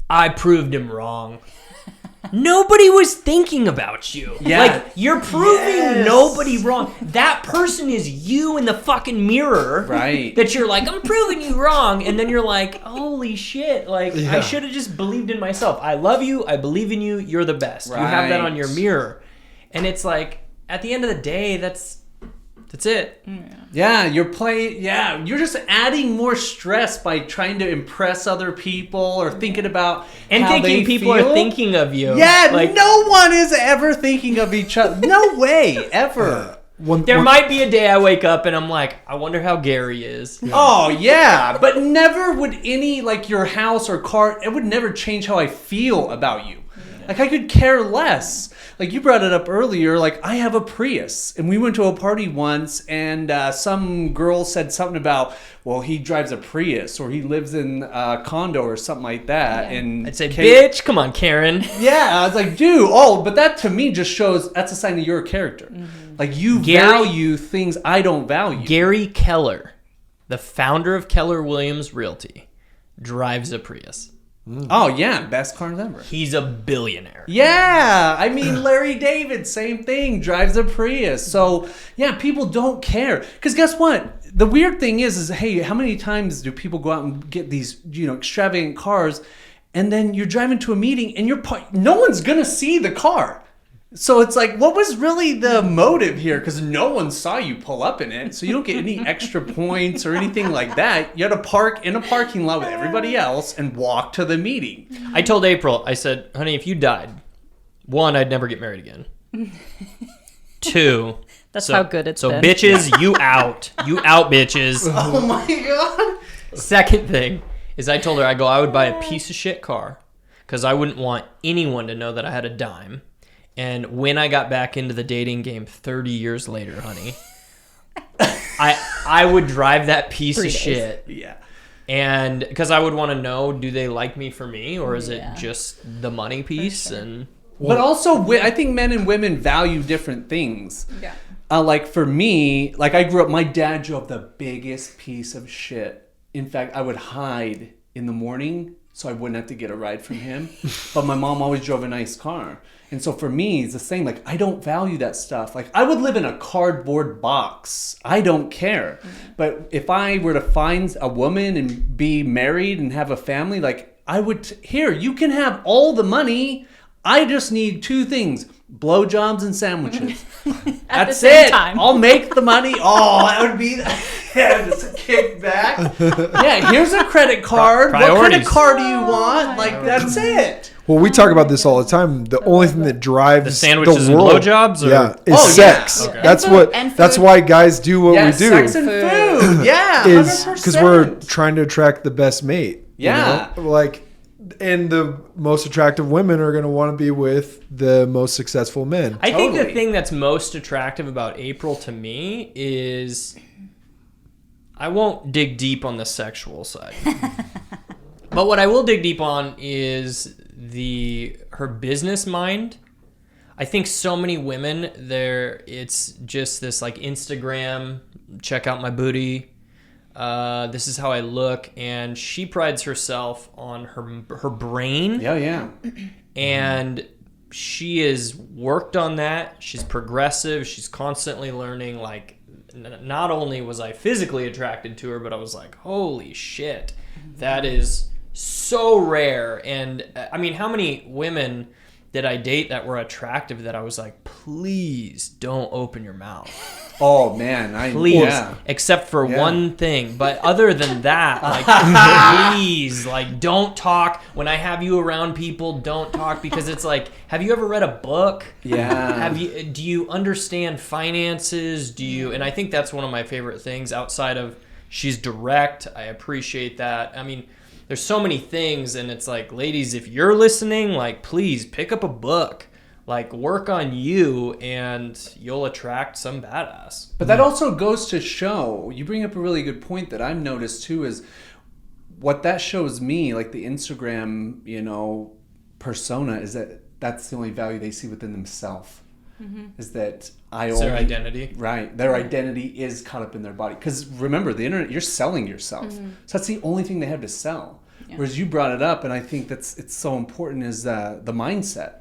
I proved him wrong. Nobody was thinking about you. Yeah. Like, you're proving nobody wrong. That person is you in the fucking mirror. Right. That you're like, I'm proving you wrong. And then you're like, holy shit. Like, I should have just believed in myself. I love you. I believe in you. You're the best. Right. You have that on your mirror. And it's like, at the end of the day, that's it. Yeah, you're just adding more stress by trying to impress other people or thinking about and how thinking they people feel. are thinking of you. Yeah, like, no one is ever thinking of each other. No way, ever. There might be a day I wake up and I'm like, I wonder how Gary is. Oh, yeah, but never would any, like, your house or car, it would never change how I feel about you. Like, I could care less. Like, you brought it up earlier, like, I have a Prius. And we went to a party once, and some girl said something about, well, he drives a Prius, or he lives in a condo, or something like that. Yeah. And I'd say, bitch, come on, Karen. Yeah, I was like, dude, but that to me just shows that's a sign of your character. Mm-hmm. Like, you value things I don't value. Gary Keller, the founder of Keller Williams Realty, drives a Prius. Oh, yeah. Best car ever. He's a billionaire. Yeah. I mean, Larry David, same thing. Drives a Prius. So, yeah, people don't care. Because guess what? The weird thing is, hey, how many times do people go out and get these, extravagant cars, and then you're driving to a meeting and no one's going to see the car. So it's like, what was really the motive here? Because no one saw you pull up in it, so you don't get any extra points or anything like that. You had to park in a parking lot with everybody else and walk to the meeting. I told April, I said, honey, if you died, 1, I'd never get married again. 2, that's how good it's been. So bitches, you out. You out, bitches. Oh my God. Second thing is I told her, I would buy a piece of shit car because I wouldn't want anyone to know that I had a dime. And when I got back into the dating game 30 years later, honey, I would drive that piece of shit. Yeah. And because I would want to know, do they like me for me, or is it just the money piece? Sure. And but also, I think men and women value different things. Yeah. Like for me, like I grew up, my dad drove the biggest piece of shit. In fact, I would hide in the morning so I wouldn't have to get a ride from him. But my mom always drove a nice car. And so for me, it's the same. Like, I don't value that stuff. Like, I would live in a cardboard box. I don't care. Mm-hmm. But if I were to find a woman and be married and have a family, like, I would, here, you can have all the money. I just need 2 things. Blowjobs and sandwiches. At That's the same it. time. I'll make the money. Oh, that would be just a kickback. Yeah, here's a credit card. What kind of car do you want? Like, that's it. Well, we talk about this all the time. The only thing that drives the sandwiches the world, and blowjobs, is sex. Okay. That's why guys do what we do. Sex and food. Yeah, is 100%. because we're trying to attract the best mate. Yeah, like, and the most attractive women are going to want to be with the most successful men. I think the thing that's most attractive about April to me is I won't dig deep on the sexual side. But what I will dig deep on is her business mind. I think so many women it's just this like Instagram, check out my booty. This is how I look, and she prides herself on her brain. Yeah. And she has worked on that. She's progressive. She's constantly learning. Like, not only was I physically attracted to her, but I was like, holy shit, that is so rare. And I mean, how many women did I date that were attractive that I was like, please don't open your mouth? Oh man, Please, except for one thing. But other than that, like, please, like, don't talk. When I have you around people, don't talk, because it's like, have you ever read a book? Yeah. Do you understand finances? And I think that's one of my favorite things outside of she's direct. I appreciate that. I mean, there's so many things, and it's like, ladies, if you're listening, like, please pick up a book. Like, work on you, and you'll attract some badass. But that also goes to show, you bring up a really good point that I've noticed too, is what that shows me, like the Instagram, persona, is that that's the only value they see within themselves. Is that their identity. Right. Their identity is caught up in their body. Because remember, the internet, you're selling yourself. So that's the only thing they have to sell. Yeah. Whereas you brought it up, and I think it's so important, is the mindset.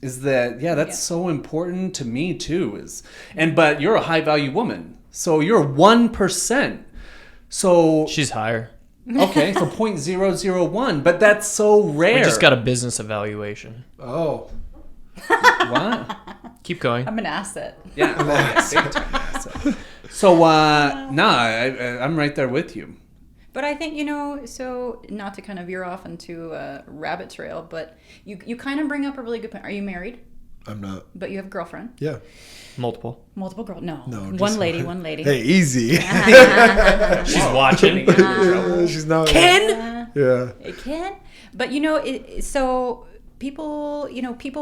Is that that's so important to me too, but you're a high value woman, so you're 1%, so she's higher. Okay, so 0.001, but that's so rare. We just got a business evaluation. Oh, what? Keep going. I'm an asset. Yeah, big time asset. So I'm right there with you. But I think, so not to kind of veer off into a rabbit trail, but you kind of bring up a really good point. Are you married? I'm not. But you have a girlfriend? Yeah. Multiple girls? No. Just one lady. Hey, easy. She's watching. She's not. Ken? Yeah. Ken? But, so people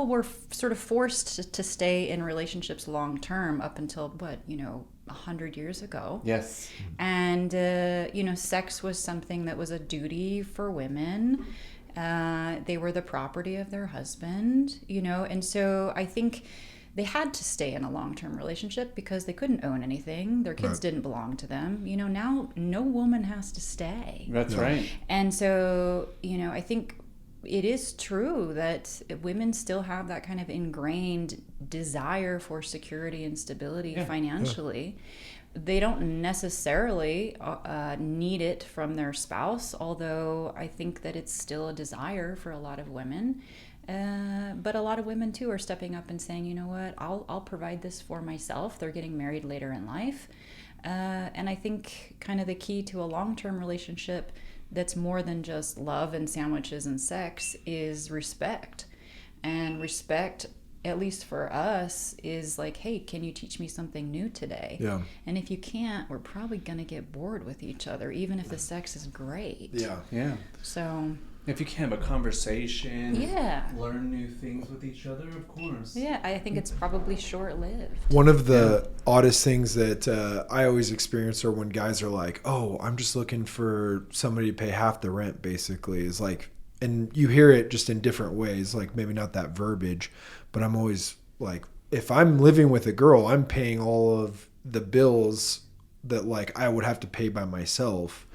were sort of forced to stay in relationships long term up until 100 years ago. Yes. And sex was something that was a duty for women. They were the property of their husband, and so I think they had to stay in a long-term relationship because they couldn't own anything. Their kids didn't belong to them. Now no woman has to stay. That's right. And so, I think it is true that women still have that kind of ingrained desire for security and stability financially. They don't necessarily need it from their spouse, although I think that it's still a desire for a lot of women. But a lot of women too are stepping up and saying, you know what, I'll provide this for myself. They're getting married later in life. And I think kind of the key to a long-term relationship that's more than just love and sandwiches and sex is respect. And respect, at least for us, is like, hey, can you teach me something new today? Yeah. And if you can't, we're probably going to get bored with each other, even if the sex is great. Yeah. Yeah. So if you can have a conversation, yeah, learn new things with each other, of course. Yeah, I think it's probably short-lived. One of the oddest things that I always experience are when guys are like, oh, I'm just looking for somebody to pay half the rent, basically. Is like, and you hear it just in different ways, like maybe not that verbiage, but I'm always like, if I'm living with a girl, I'm paying all of the bills that like I would have to pay by myself.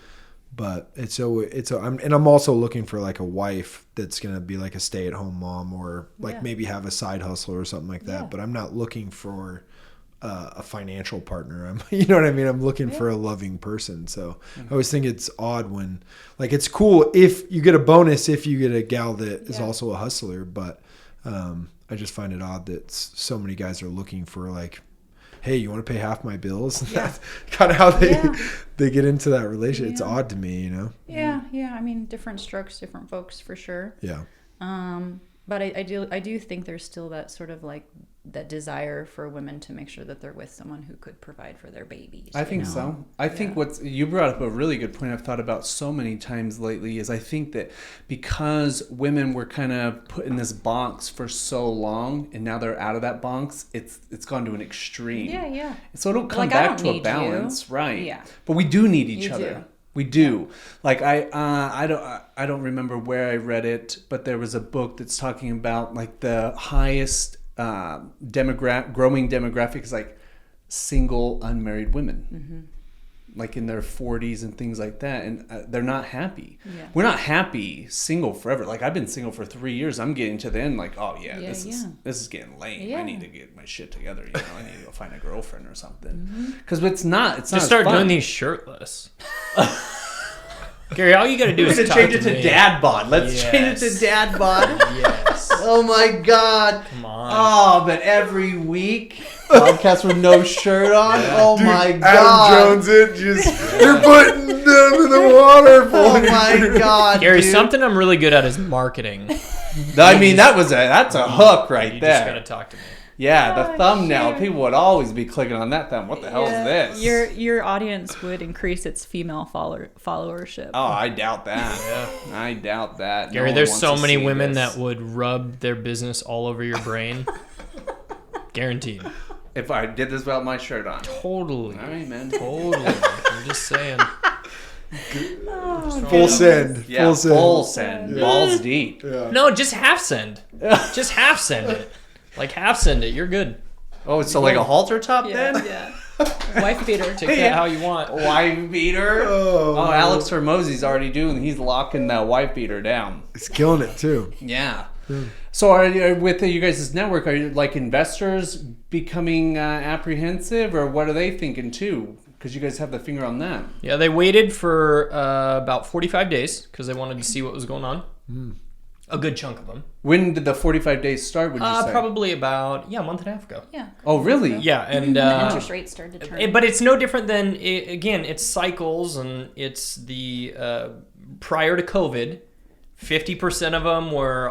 But I'm also looking for like a wife that's going to be like a stay-at-home mom, or like maybe have a side hustle or something like that. But I'm not looking for a financial partner. You know what I mean? I'm looking for a loving person. So I always think it's odd when, like, it's cool if you get a bonus if you get a gal that is also a hustler. But I just find it odd that so many guys are looking for like, hey, you want to pay half my bills? Yeah. That's kind of how they get into that relationship. Yeah. It's odd to me, Yeah. I mean, different strokes, different folks for sure. Yeah. But I do think there's still that sort of like that desire for women to make sure that they're with someone who could provide for their babies. I think so. I think you brought up a really good point I've thought about so many times lately is I think that because women were kind of put in this box for so long and now they're out of that box, it's gone to an extreme. Yeah. So it'll come back to a balance, right? Yeah. But we do need each other. Do. We do. Like I don't remember where I read it, but there was a book that's talking about like the highest growing demographic is like single unmarried women, like in their 40s and things like that, and they're not happy. Yeah. We're not happy single forever. Like I've been single for 3 years. I'm getting to the end like, oh this is getting lame. Yeah. I need to get my shit together. I need to go find a girlfriend or something. Because it's not just start doing these shirtless. Gary, all you got to do is change it to dad bod. Let's change it to dad bod. Yes. Oh my God. Come on. Oh, but every week, podcast with no shirt on. Oh Dude, my Adam God. Jones they're putting them in the water. Oh my God, Gary, dude. something I'm really good at is marketing. I mean, that's a hook right You there. just gotta talk to me. Yeah, the Oh, thumbnail. sure. People would always be clicking on that thumb. What the hell is this? Your audience would increase its female followership. Oh, I doubt that. I doubt that. Gary, one there's wants so to many see women this. that would rub their business all over your brain. Guaranteed. If I did this without my shirt on. Totally. All right, man. Totally. I'm just saying. Full send. Yeah, Full send. full send. Balls deep. Yeah. No, just half send. Just half send it. Like half send it. You're good. Oh, so like a halter top then? Yeah. Wife beater. Take that how you want. Wife beater. Oh, Alex Hormozzi's already doing. He's locking that wife beater down. He's killing it too. Yeah. So, are you, with you guys' network, are you like investors becoming apprehensive, or what are they thinking too? Because you guys have the finger on that. Yeah, they waited for about 45 days because they wanted to see what was going on. A good chunk of them. When did the 45 days start? Would you say? Probably about a month and a half ago. Yeah. Oh, really? Yeah, and When the interest rates started to turn. but it's no different than again. It's cycles, and it's the prior to COVID. 50% of them were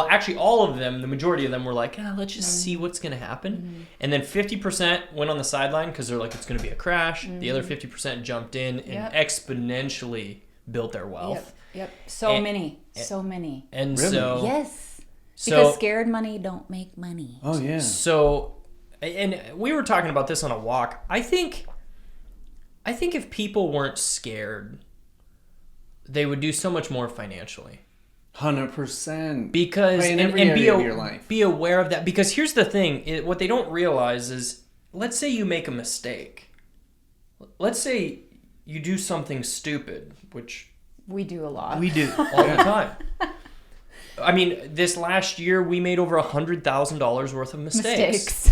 actually all of them, the majority of them were like, let's just see what's going to happen. And then 50% went on the sideline because they're like, it's going to be a crash. The other 50% jumped in and exponentially built their wealth. Yep. So many. And Really? so, Yes. so, Because scared money don't make money. Oh, yeah. so, and we were talking about this on a walk. I think if people weren't scared, they would do so much more financially. 100%. Because in and every area of your be life. be aware of that. Because here's the thing: what they don't realize is, let's say you make a mistake. Let's say you do something stupid, which We do a lot. we do all the time. I mean, this last year we made over $100,000 worth of mistakes.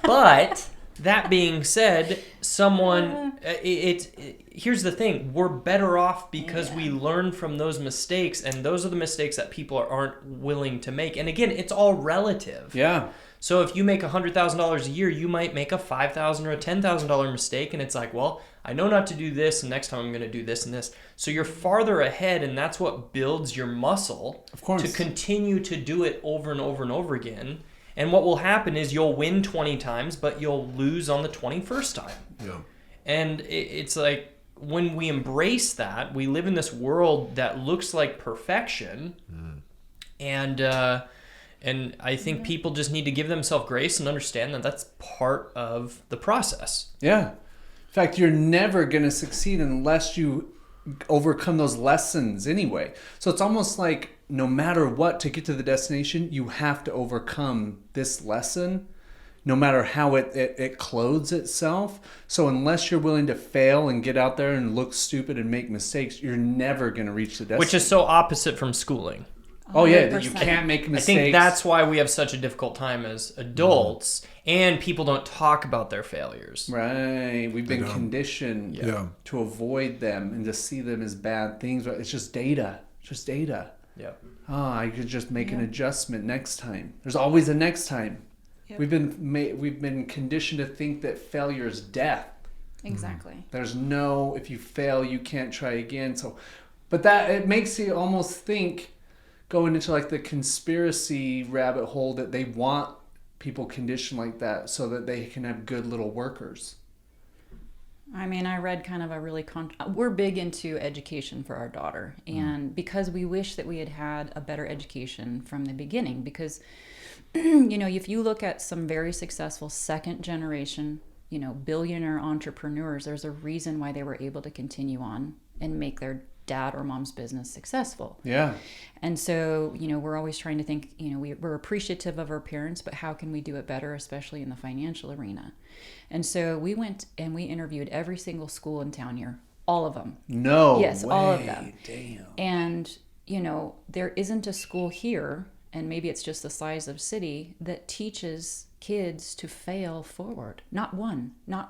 But that being said, here's the thing: we're better off because we learn from those mistakes, and those are the mistakes that people aren't willing to make. And again, it's all relative. Yeah. So if you make $100,000 a year, you might make a $5,000 or a $10,000 mistake, and it's like, well, I know not to do this, and next time I'm going to do this and this. So you're farther ahead, and that's what builds your muscle. Of course. To continue to do it over and over and over again. And what will happen is you'll win 20 times, but you'll lose on the 21st time. Yeah. And it's like, when we embrace that, we live in this world that looks like perfection. And I think people just need to give themselves grace and understand that that's part of the process. Yeah. In fact, you're never going to succeed unless you overcome those lessons anyway. So it's almost like no matter what, to get to the destination, you have to overcome this lesson, no matter how it clothes itself. So unless you're willing to fail and get out there and look stupid and make mistakes, you're never going to reach the destination. Which is so opposite from schooling. Oh, yeah, that you 100%. can't make mistakes. I think that's why we have such a difficult time as adults, and people don't talk about their failures. Right. We've been conditioned Yeah. to avoid them and to see them as bad things. It's just data. Just data. Yeah. Oh, I could just make an adjustment next time. There's always a next time. Yep. We've been conditioned to think that failure is death. Exactly. There's no, if you fail, you can't try again. So, but that, it makes you almost think, going into like the conspiracy rabbit hole, that they want people conditioned like that so that they can have good little workers. I mean, I read kind of a really we're big into education for our daughter, and because we wish that we had had a better education from the beginning, because you know, if you look at some very successful second generation, you know, billionaire entrepreneurs, there's a reason why they were able to continue on and make their dad or mom's business successful. Yeah. And so, you know, we're always trying to think, you know, we're appreciative of our parents, but how can we do it better, especially in the financial arena? And so we went and we interviewed every single school in town here, all of them. No Yes, way. all of them. Damn. And, you know, there isn't a school here, and maybe it's just the size of city, that teaches kids to fail forward. Not one. Yeah.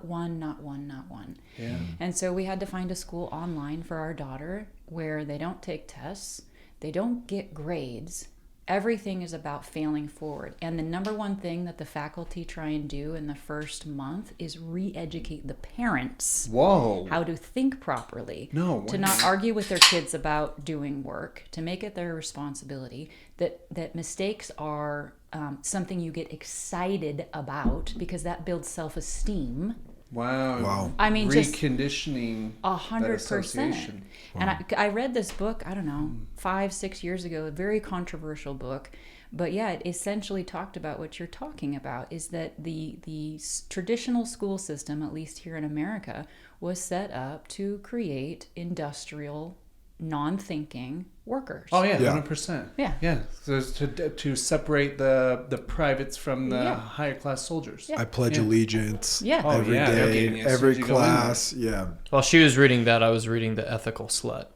And so we had to find a school online for our daughter where they don't take tests, they don't get grades, everything is about failing forward. And the number one thing that the faculty try and do in the first month is re-educate the parents Whoa. how to think properly. No To way. not argue with their kids about doing work, to make it their responsibility, that mistakes are something you get excited about because that builds self-esteem. Wow. I mean, just reconditioning. 100%. And I read this book, I don't know, 5-6 years ago, a very controversial book. But yeah, it essentially talked about what you're talking about, is that the traditional school system, at least here in America, was set up to create industrial, non-thinking workers. Oh yeah, Yeah. 100%. Yeah. Yeah. So it's to separate the privates from the Yeah. higher class soldiers. Yeah. I pledge allegiance Yeah. Oh, every yeah, they're day, getting it as soon every as you go in there. class. Yeah. While she was reading that, I was reading The Ethical Slut.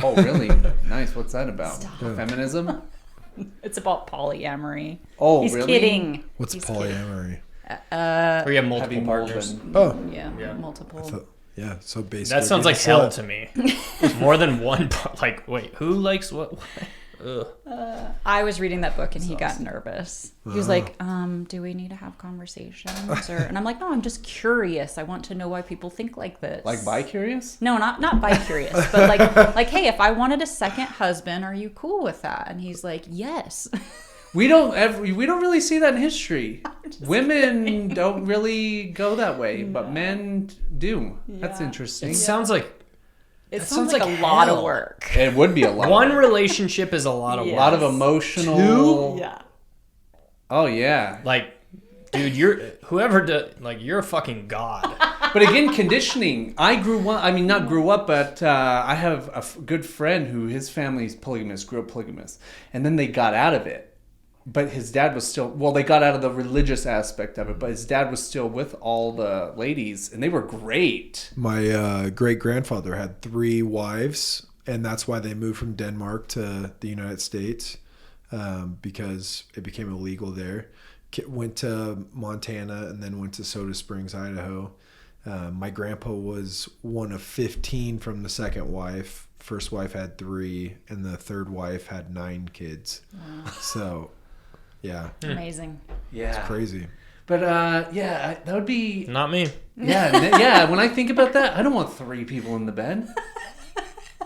Oh really? Nice. What's that about? Feminism? It's about polyamory. Oh He's really? kidding. What's polyamory? Where you have multiple Having more partners. than Oh, Yeah, multiple. yeah. So basically, That sounds being like a hell slut. to me. More than one. Like, wait, who likes what? Ugh. I was reading that book and he got nervous. He was like, do we need to have conversations? And I'm like, no, I'm just curious. I want to know why people think like this. like bi-curious? No, not bi-curious, but like, hey, if I wanted a second husband, are you cool with that? And he's like, yes. We don't really see that in history. Women don't really go that way, but men do. That's interesting. It sounds like It That sounds sounds like like a lot of hell. work. It would be a lot. one relationship is a lot of A work. lot of emotional. Yeah. Oh yeah. Like, dude, you're a fucking god. But again, conditioning. I grew up, but I have a good friend who his family's polygamous, grew up polygamous. And then they got out of it. But his dad was still, they got out of the religious aspect of it, but his dad was still with all the ladies, and they were great. My great-grandfather had 3 wives, and that's why they moved from Denmark to the United States, because it became illegal there. Went to Montana and then went to Soda Springs, Idaho. My grandpa was one of 15 from the second wife. First wife had 3, and the third wife had 9 kids. Wow. So, yeah. Amazing. Yeah. It's crazy. But that would be. Not me. Yeah. When I think about that, I don't want 3 people in the bed.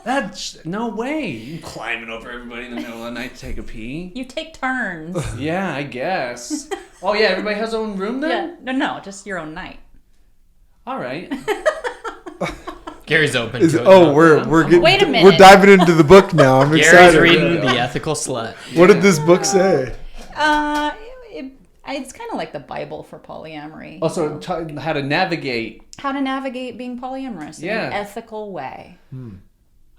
That's no way. You climbing over everybody in the middle of the night to take a pee. You take turns. Yeah, I guess. Oh yeah, everybody has their own room then. Yeah. No, just your own night. All right. Gary's open to it. We're getting, Wait a minute. we're diving into the book now. I'm Gary's excited. reading The Ethical Slut. What did this book say? It's kind of like the Bible for polyamory. Also, how to navigate. How to navigate being polyamorous in an ethical way.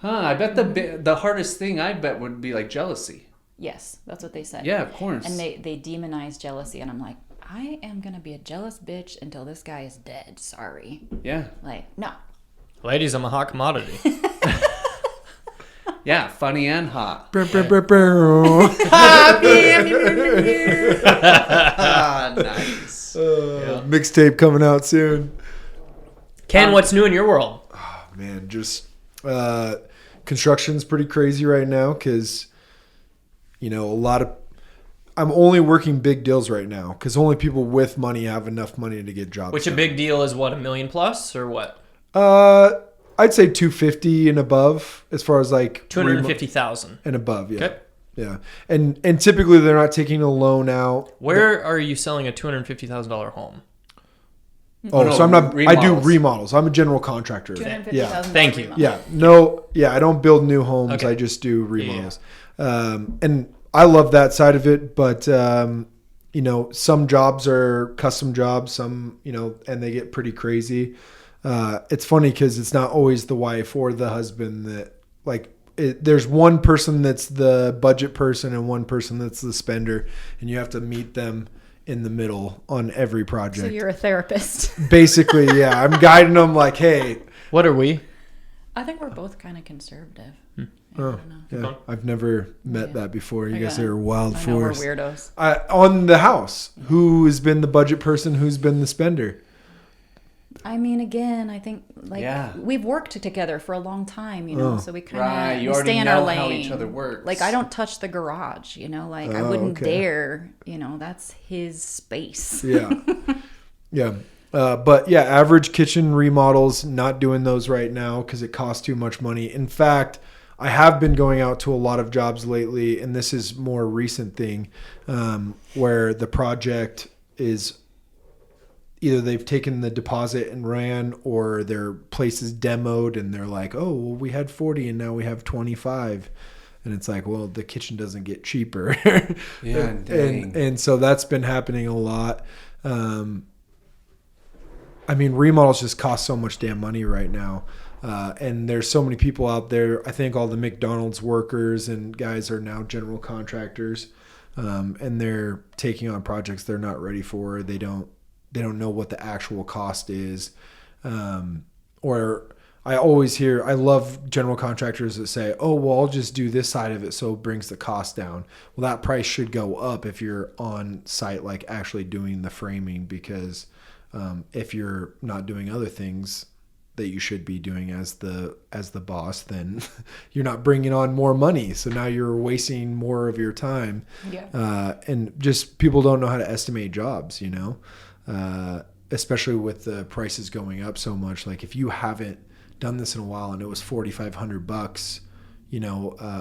I bet the hardest thing would be like jealousy. Yes, that's what they said. Yeah, of course. And they demonize jealousy, and I'm like, I am gonna be a jealous bitch until this guy is dead. Sorry. Yeah. Like, no. Ladies, I'm a hot commodity. Yeah, funny and hot. Nice. Mixtape coming out soon. Ken, what's new in your world? Man, just construction's pretty crazy right now because, I'm only working big deals right now because only people with money have enough money to get jobs. Which a big deal is what, $1 million plus or what? I'd say 250 and above as far as like 250,000 and above. Yeah. Okay. Yeah. And typically they're not taking a loan out. Where are you selling a $250,000 home? Oh, no, so I'm not. remodels. I do remodels. I'm a general contractor. $250,000. Thank you. Yeah. No. Yeah. I don't build new homes. Okay. I just do remodels. And I love that side of it. But some jobs are custom jobs. Some and they get pretty crazy. It's funny because it's not always the wife or the husband that there's one person that's the budget person and one person that's the spender, and you have to meet them in the middle on every project. So you're a therapist. Basically, yeah. I'm guiding them like, hey. What are we? I think we're both kind of conservative. Oh, yeah. I've never met that before. You guys are wild I know we're force. weirdos. On the house, who has been the budget person? Who's been the spender? I mean, again, I think we've worked together for a long time, so we kind of you already stay in know our lane. how each other works. Like, I don't touch the garage, I wouldn't dare, that's his space. Yeah. Yeah. But yeah, average kitchen remodels, not doing those right now because it costs too much money. In fact, I have been going out to a lot of jobs lately, and this is more recent thing, where the project is either they've taken the deposit and ran, or their place is demoed and they're like, oh, well, we had 40 and now we have 25. And it's like, well, the kitchen doesn't get cheaper. Yeah, dang. And so that's been happening a lot. I mean, remodels just cost so much damn money right now. And there's so many people out there. I think all the McDonald's workers and guys are now general contractors. And they're taking on projects they're not ready for. They don't know what the actual cost is. Or I always hear, I love general contractors that say, oh, well, I'll just do this side of it so it brings the cost down. Well, that price should go up if you're on site, like actually doing the framing, because if you're not doing other things that you should be doing as the boss, then you're not bringing on more money. So now you're wasting more of your time. Yeah. And just people don't know how to estimate jobs, especially with the prices going up so much. Like if you haven't done this in a while and it was $4,500,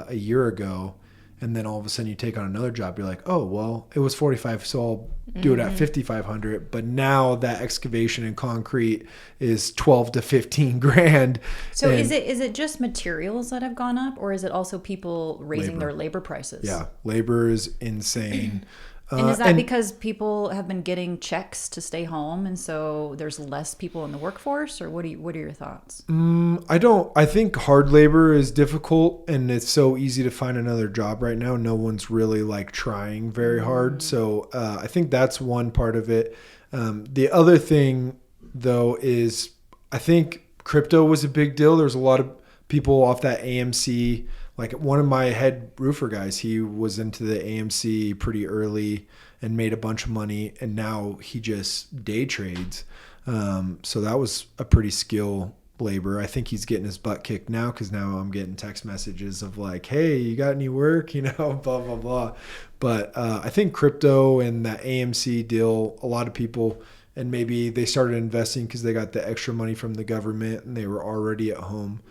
a year ago, and then all of a sudden you take on another job, you're like, oh, well, it was 45, so I'll do it at 5,500. But now that excavation and concrete is 12 to 15 grand. So is it just materials that have gone up, or is it also people raising their labor prices? Yeah, labor is insane. And is that because people have been getting checks to stay home, and so there's less people in the workforce, or what are your thoughts? I think hard labor is difficult, and it's so easy to find another job right now. No one's really like trying very hard. So I think that's one part of it. The other thing though is I think crypto was a big deal. There's a lot of people off that AMC. Like one of my head roofer guys, he was into the AMC pretty early and made a bunch of money, and now he just day trades. So that was a pretty skill labor. I think he's getting his butt kicked now, because now I'm getting text messages of like, hey, you got any work? Blah, blah, blah. But I think crypto and that AMC deal, a lot of people, and maybe they started investing because they got the extra money from the government and they were already at home.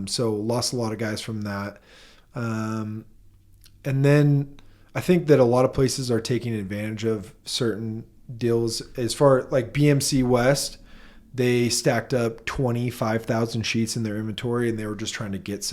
So lost a lot of guys from that. And then I think that a lot of places are taking advantage of certain deals. As far like BMC West, they stacked up 25,000 sheets in their inventory, and they were just trying to get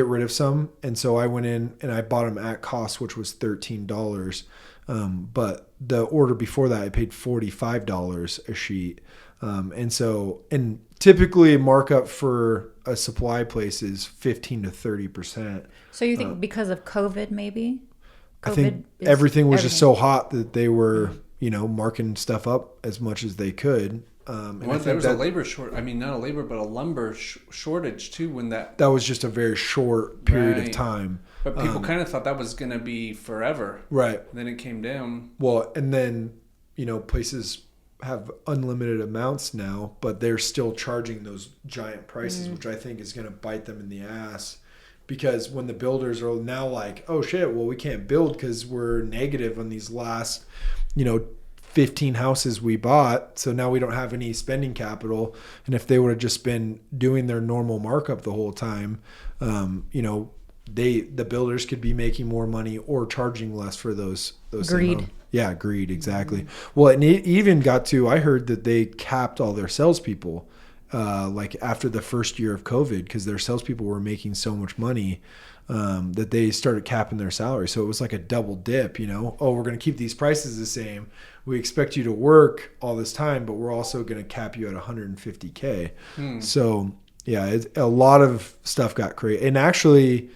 rid of some. And so I went in and I bought them at cost, which was $13. But the order before that, I paid $45 a sheet. And typically a markup for a supply place is 15 to 30%. So you think because of COVID, maybe? I think everything was just so hot that they were, marking stuff up as much as they could. There was a labor short. I mean, not a labor, but a lumber shortage too. When that was just a very short period of time. But people kind of thought that was going to be forever. Right. Then it came down. Well, and then places have unlimited amounts now, but they're still charging those giant prices, which I think is going to bite them in the ass. Because when the builders are now like, oh shit, well, we can't build because we're negative on these last, 15 houses we bought. So now we don't have any spending capital. And if they would have just been doing their normal markup the whole time, the builders could be making more money or charging less for those. Greed. Yeah, greed, exactly. Well, and it even got to, I heard that they capped all their salespeople like after the first year of COVID, because their salespeople were making so much money that they started capping their salary. So it was like a double dip, oh, we're going to keep these prices the same. We expect you to work all this time, but we're also going to cap you at $150K. So yeah, a lot of stuff got created. And actually,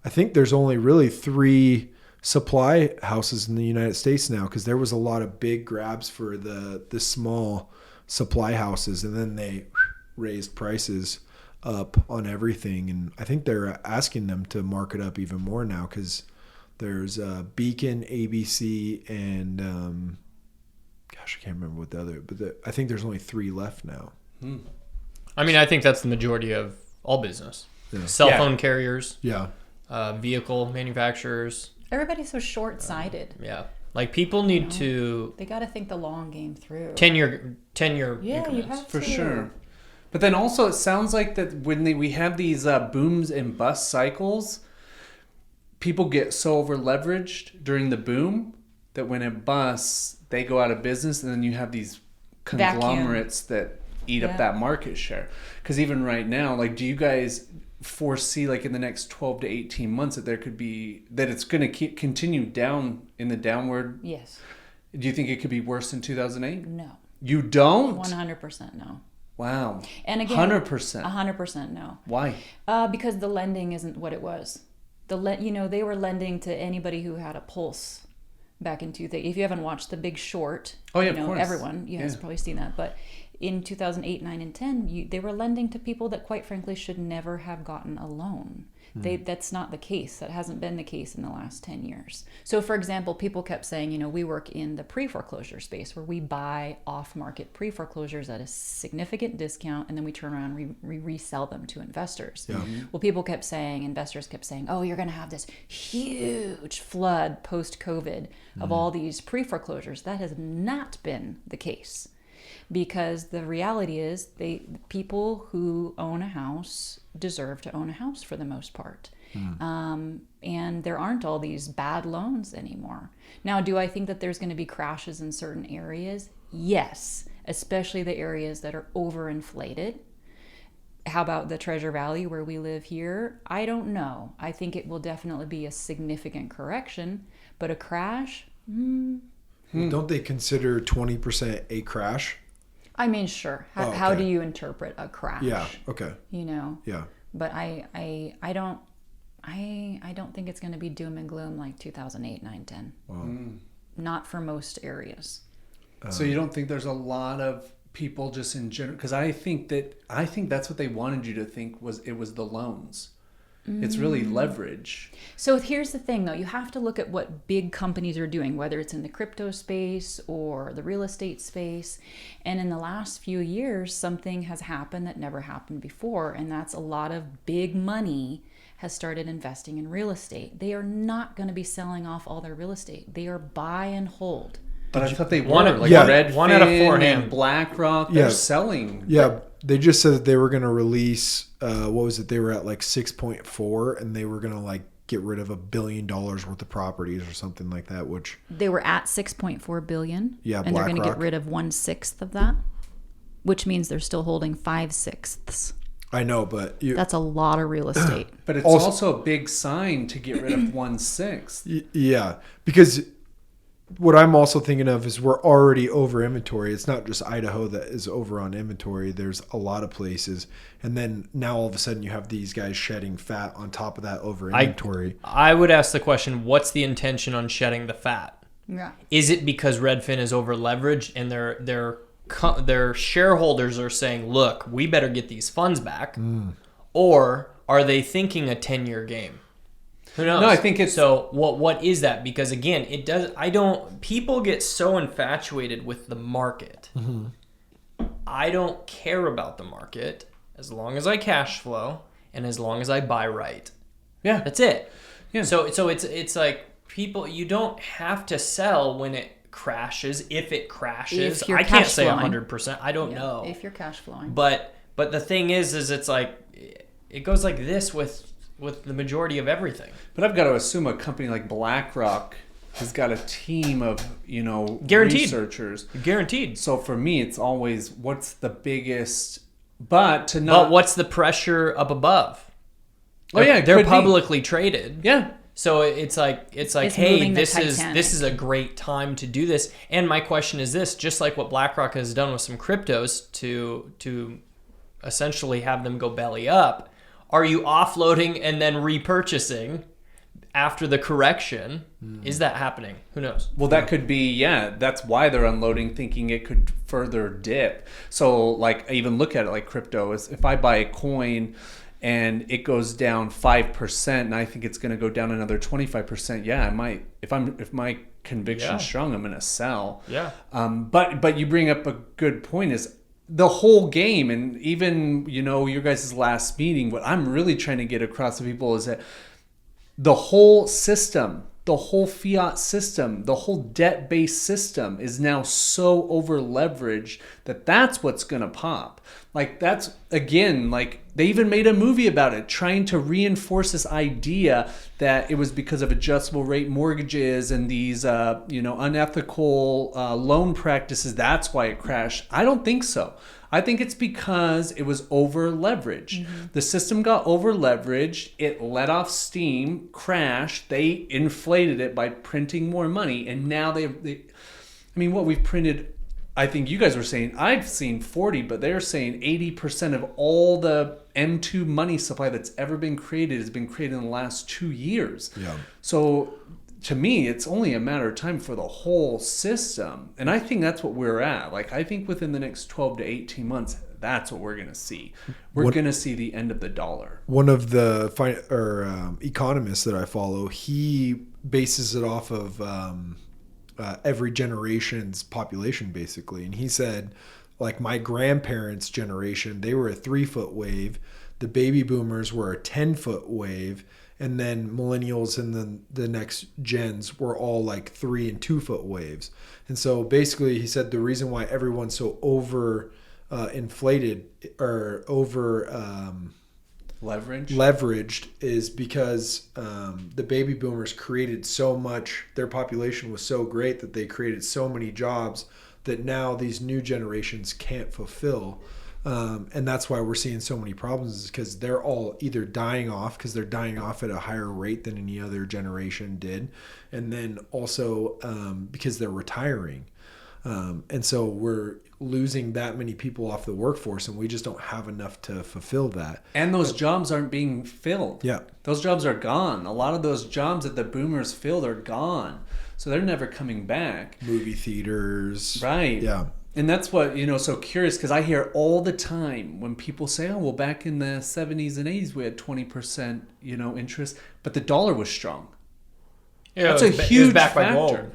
I think there's only really 3 supply houses in the United States now, because there was a lot of big grabs for the small supply houses, and then they raised prices up on everything. And I think they're asking them to mark it up even more now, because there's Beacon, ABC, and gosh, I can't remember what the other, but I think there's only 3 left now. I mean, I think that's the majority of all business. Yeah. Cell phone carriers, Yeah. vehicle manufacturers. Everybody's so short-sighted. Yeah. Like people need to They got to think the long game through. 10-year Yeah, increments. you have For to. sure. But then also, it sounds like that when we have these booms and bust cycles, people get so over leveraged during the boom that when it busts, they go out of business, and then you have these conglomerates that eat up that market share. Because even right now, like, do you guys foresee, like, in the next 12 to 18 months that there could be, that it's going to continue down in the downward? Yes. Do you think it could be worse than 2008? No. You don't? 100% no. Wow. And again, 100%. 100% no. Why? Because the lending isn't what it was. They were lending to anybody who had a pulse back in 2000. If you haven't watched The Big Short, of course. everyone has probably seen that. But in 2008, 9, and 10, they were lending to people that, quite frankly, should never have gotten a loan. That's not the case. That hasn't been the case in the last 10 years. So, for example, people kept saying, we work in the pre-foreclosure space where we buy off-market pre-foreclosures at a significant discount, and then we turn around and resell them to investors. Yeah. Well, investors kept saying, oh, you're going to have this huge flood post-COVID of all these pre-foreclosures. That has not been the case. Because the reality is, people who own a house deserve to own a house for the most part. And there aren't all these bad loans anymore. Now, do I think that there's going to be crashes in certain areas? Yes, especially the areas that are overinflated. How about the Treasure Valley where we live here? I don't know. I think it will definitely be a significant correction, but a crash? Don't they consider 20% a crash? I mean, sure. How do you interpret a crash? Yeah. Okay. Yeah. But I don't think it's going to be doom and gloom like 2008, 9, 10. Wow. Not for most areas. So you don't think there's a lot of people just in general? Because I think that's what they wanted you to think was the loans. It's really leverage. So here's the thing, though. You have to look at what big companies are doing, whether it's in the crypto space or the real estate space. And in the last few years, something has happened that never happened before. And that's a lot of big money has started investing in real estate. They are not going to be selling off all their real estate. They are buy and hold. But I thought they were. One out of 4 and BlackRock, they're selling. Yeah, they just said that they were going to release, what was it? They were at like 6.4, and they were going to like get rid of $1 billion worth of properties or something like that, which... They were at 6.4 billion. Yeah, and they're going to get BlackRock. rid of 1/6 of that, which means they're still holding 5/6. I know, but... That's a lot of real estate. But it's also a big sign to get rid of 1/6. Yeah, because... What I'm also thinking of is we're already over inventory. It's not just Idaho that is over on inventory. There's a lot of places. And then now all of a sudden you have these guys shedding fat on top of that over inventory. I would ask the question, what's the intention on shedding the fat? Yeah. Is it because Redfin is over leveraged and their shareholders are saying, look, we better get these funds back? Or are they thinking a 10-year game? Who knows? No, I think it's... So what is that? Because again, people get so infatuated with the market. I don't care about the market as long as I cash flow and as long as I buy right. Yeah. That's it. Yeah. So it's like people, you don't have to sell when it crashes. If it crashes, If you're I can't cash say flowing. 100%. I don't know. If you're cash flowing. But the thing is it's like it goes like this with the majority of everything. But I've got to assume a company like BlackRock has got a team of, Guaranteed. researchers. Guaranteed. So for me, it's always what's the biggest... But what's the pressure up above? Oh yeah, they're publicly traded. Yeah. So it's like hey, moving the this Titanic. is a great time to do this. And my question is this, just like what BlackRock has done with some cryptos to essentially have them go belly up, are you offloading and then repurchasing after the correction? Is that happening? Who knows? Well, that could be, that's why they're unloading, thinking it could further dip. So, like, I even look at it like crypto is if I buy a coin and it goes down 5%, and I think it's going to go down another 25%. Yeah, I might. If my conviction's strong, I'm going to sell. Yeah. But you bring up a good point, is the whole game, and even, your guys' last meeting, what I'm really trying to get across to people is that the whole system, the whole fiat system, the whole debt-based system is now so over-leveraged that's what's going to pop. Like, that's, again, like, they even made a movie about it, trying to reinforce this idea that it was because of adjustable rate mortgages and these, unethical loan practices. That's why it crashed. I don't think so. I think it's because it was over-leveraged. The system got over-leveraged. It let off steam, crashed. They inflated it by printing more money. And now what we've printed, I think you guys were saying, I've seen 40, but they're saying 80% of all the M2 money supply that's ever been created has been created in the last 2 years. Yeah. So to me, it's only a matter of time for the whole system. And I think that's what we're at. Like, I think within the next 12 to 18 months, that's what we're going to see. We're going to see the end of the dollar. One of the economists that I follow, he bases it off of every generation's population, basically. And he said, like, my grandparents' generation, they were a 3-foot wave. The baby boomers were a 10-foot wave. And then millennials and then the next gens were all like 3 and 2-foot waves. And so basically he said the reason why everyone's so inflated or leveraged is because the baby boomers created so much, their population was so great that they created so many jobs that now these new generations can't fulfill. And that's why we're seeing so many problems, is because they're all either dying off because they're dying off at a higher rate than any other generation did. And then also because they're retiring. And so we're losing that many people off the workforce, and we just don't have enough to fulfill that. And those jobs aren't being filled. Yeah. Those jobs are gone. A lot of those jobs that the boomers filled are gone. So they're never coming back. Movie theaters. Right. Yeah. And that's what, so curious, because I hear all the time when people say, oh, well, back in the 70s and 80s, we had 20%, interest, but the dollar was strong. Yeah, that's a huge factor. By gold.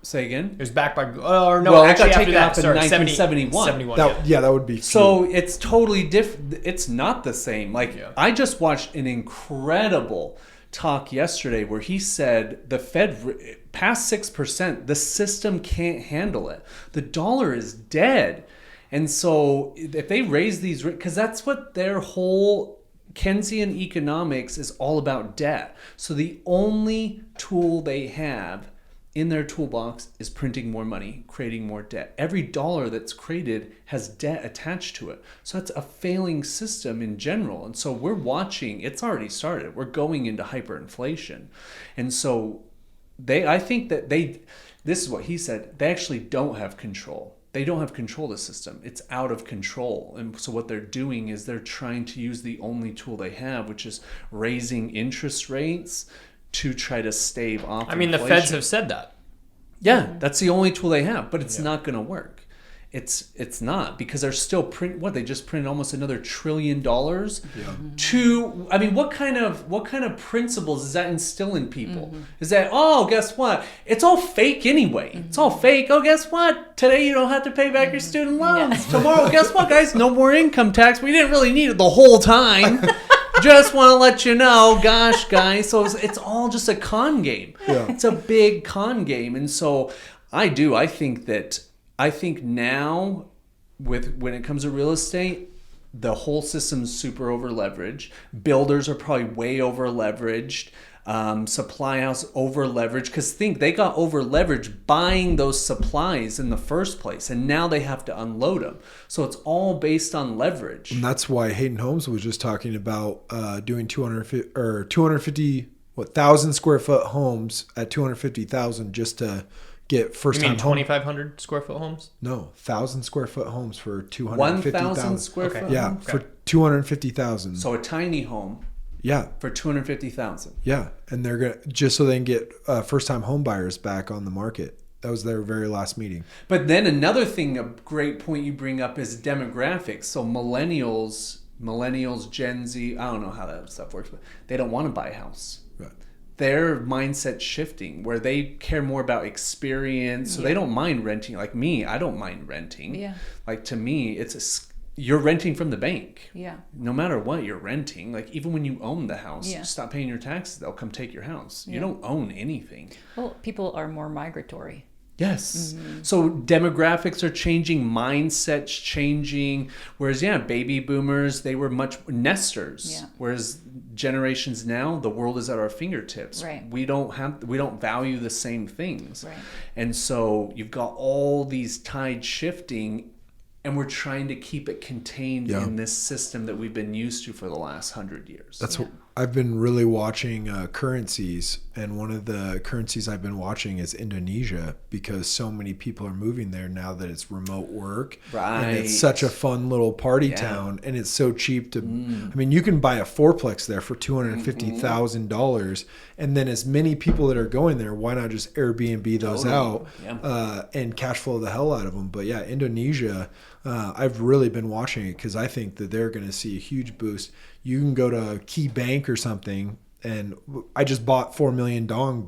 Say again? It was backed by, or no, well, actually it got after taken that, off in sorry, 1971. 71, that would be so cute. It's totally different. It's not the same. Like, I just watched an incredible talk yesterday where he said the Fed past 6%, the system can't handle it. The dollar is dead. And so if they raise these, because that's what their whole Keynesian economics is all about, debt. So the only tool they have in their toolbox is printing more money, creating more debt. Every dollar that's created has debt attached to it. So that's a failing system in general. And so we're watching, it's already started. We're going into hyperinflation. And so I think that this is what he said, they actually don't have control. They don't have control of the system. It's out of control. And so what they're doing is they're trying to use the only tool they have, which is raising interest rates to try to stave off inflation. the Feds have said that. Yeah, that's the only tool they have, but it's not going to work. It's not, because they're still they just printed almost another $1 trillion what kind of principles does that instill in people? Is that, guess what? It's all fake anyway. It's all fake. Oh, guess what? Today you don't have to pay back your student loans. Tomorrow, guess what, guys? No more income tax. We didn't really need it the whole time. Just want to let you know, gosh, guys. So it's all just a con game. Yeah. It's a big con game. And so I think now, when it comes to real estate, the whole system's super over leveraged. Builders are probably way over leveraged. Supply house over leveraged, because they got over leveraged buying those supplies in the first place, and now they have to unload them. So it's all based on leverage. And that's why Hayden Holmes was just talking about doing 250,000 square foot homes at 250,000 just to get first time. 2,500 square foot homes? No, 1,000 square foot homes for 250,000. 1,000 square foot. Yeah, for 250,000. So a tiny home. Yeah. For 250,000. Yeah, and they're gonna, just so they can get first time home buyers back on the market. That was their very last meeting. But then another thing, a great point you bring up is demographics. So millennials millennials, Gen Z, I don't know how that stuff works, but they don't want to buy a house. Right. Their mindset's shifting where they care more about experience. So they don't mind renting. Like me, I don't mind renting. Yeah. Like to me, you're renting from the bank. Yeah. No matter what you're renting, like even when you own the house, Yeah. stop paying your taxes, they'll come take your house. Yeah. You don't own anything. Well, people are more migratory. Yes. So demographics are changing, mindsets changing. Whereas, baby boomers, they were much nesters. Yeah. Whereas generations now, the world is at our fingertips. Right. We don't value the same things. Right. And so you've got all these tides shifting, and we're trying to keep it contained in this system that we've been used to for the last 100 years. That's what I've been really watching currencies, and one of the currencies I've been watching is Indonesia, because so many people are moving there now that it's remote work. Right. And it's such a fun little party town, and it's so cheap to I mean, you can buy a fourplex there for $250,000, and then as many people that are going there, why not just Airbnb those out and cash flow the hell out of them? But yeah, Indonesia, I've really been watching it because I think that they're going to see a huge boost. You can go to Key Bank or something, and I just bought 4 million dong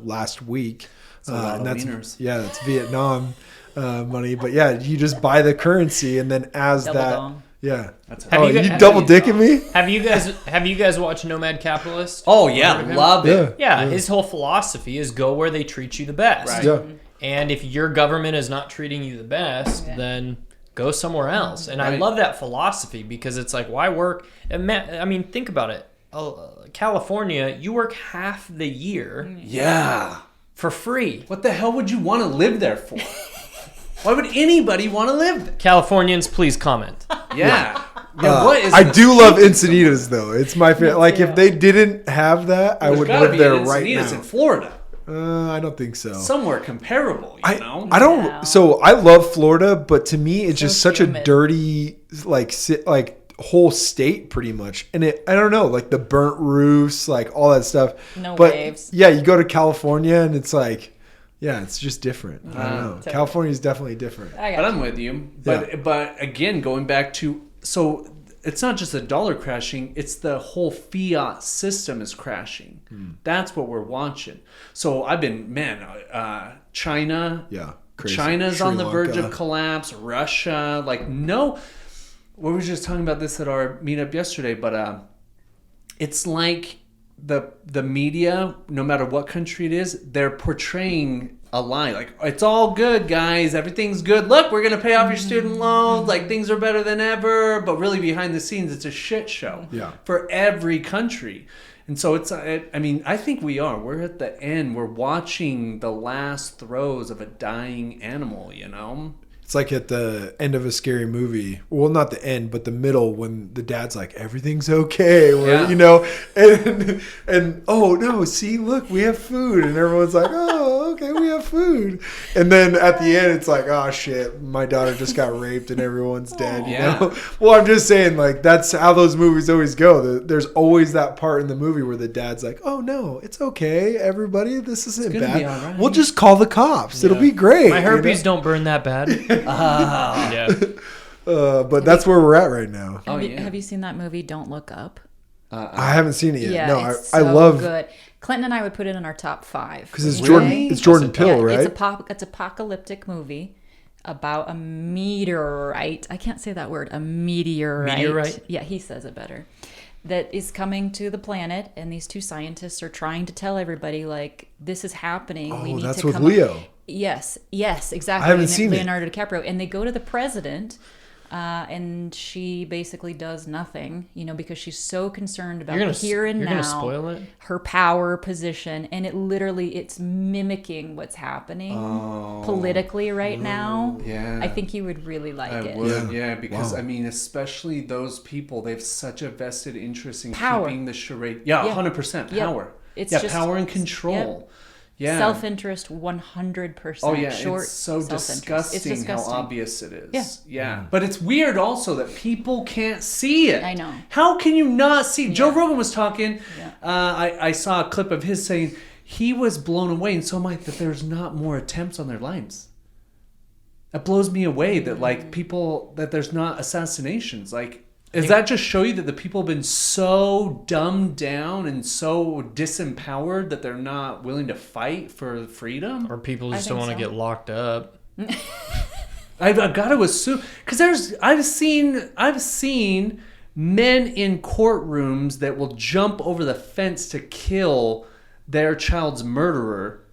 last week. That's a lot of that's wieners. that's Vietnam money. But yeah, you just buy the currency, and then as Double that, dong. yeah. Have You you guys- double dicking me? Have you guys watched Nomad Capitalist? Oh, yeah. Love it. Yeah, his whole philosophy is go where they treat you the best. Right. Yeah. And if your government is not treating you the best, then go somewhere else. And I Right. love that philosophy because it's like, why work? I mean, think about it. California, you work half the year Yeah. for free. What the hell would you want to live there for? Why would anybody want to live there? Californians, please comment. Yeah. What is I the do love cheapest Encinitas though. It's my favorite. Like if they didn't have that, I There's would gotta live be there an right Encinitas now. in Florida. I don't think so. Somewhere comparable, you know? I don't. No. So I love Florida, but to me, it's just such a humid. dirty, like whole state, pretty much. And I don't know, like the burnt roofs, like all that stuff. No but waves. yeah, you go to California, and it's like, yeah, it's just different. I don't know. Totally. California is definitely different. I But got I'm with you. But again, going back to, so it's not just the dollar crashing, it's the whole fiat system is crashing. That's what we're watching. So I've been, China. Yeah, crazy. China's Sri on the verge Lanka. of collapse. Russia, we were just talking about this at our meetup yesterday, but it's like the media, no matter what country it is, they're portraying a lie. Like, it's all good, guys. Everything's good. Look, we're going to pay off your student loans. Like, things are better than ever. But really, behind the scenes, it's a shit show for every country. And so I think we are. We're at the end. We're watching the last throes of a dying animal, you know? It's like at the end of a scary movie. Well, not the end, but the middle, when the dad's like, everything's okay. Where, you know, and oh no, see, look, we have food. And everyone's like, oh, okay, we have food. And then at the end, it's like, oh shit, my daughter just got raped and everyone's dead. You know? Well, I'm just saying, like, that's how those movies always go. There's always that part in the movie where the dad's like, oh no, it's okay, everybody. This isn't gonna bad. be all right. We'll just call the cops. It'll be great. My herpes don't burn that bad. Yeah. But that's where we're at right now. Have you seen that movie Don't Look Up? I haven't seen it yet. Yeah, No, it's I so love good. Clinton and I would put it in our top 5 because it's Really? Jordan Peele, right? It's apocalyptic movie about a meteorite. I can't say that word. A meteorite. Meteorite? Yeah, he says it better. That is coming to the planet, and these 2 scientists are trying to tell everybody, like, this is happening. Oh, we need that's to with come Leo. Up. Yes, exactly. I haven't seen it. Leonardo DiCaprio, and they go to the president. And she basically does nothing, you know, because she's so concerned about the here and now. You're gonna spoil it? Her power position, and it's mimicking what's happening politically right now. Yeah. I think you would really like I it. would, because I mean, especially those people, they have such a vested interest in Power. keeping the charade. Yeah, 100% Yep. power. It's yeah, just- power and control. Yep. Yeah. Self-interest, 100%. Oh yeah, Short it's so self-interest. disgusting, It's disgusting. how obvious it is. Yeah. But it's weird also that people can't see it. I know. How can you not see? Joe Yeah. Rogan was talking. Yeah. I saw a clip of his saying he was blown away, and so am I, that there's not more attempts on their lives. That blows me away that like people, that there's not assassinations. Like Does that just show you that the people have been so dumbed down and so disempowered that they're not willing to fight for freedom? Or people just don't want to get locked up. I've got to assume, because I've seen men in courtrooms that will jump over the fence to kill their child's murderer,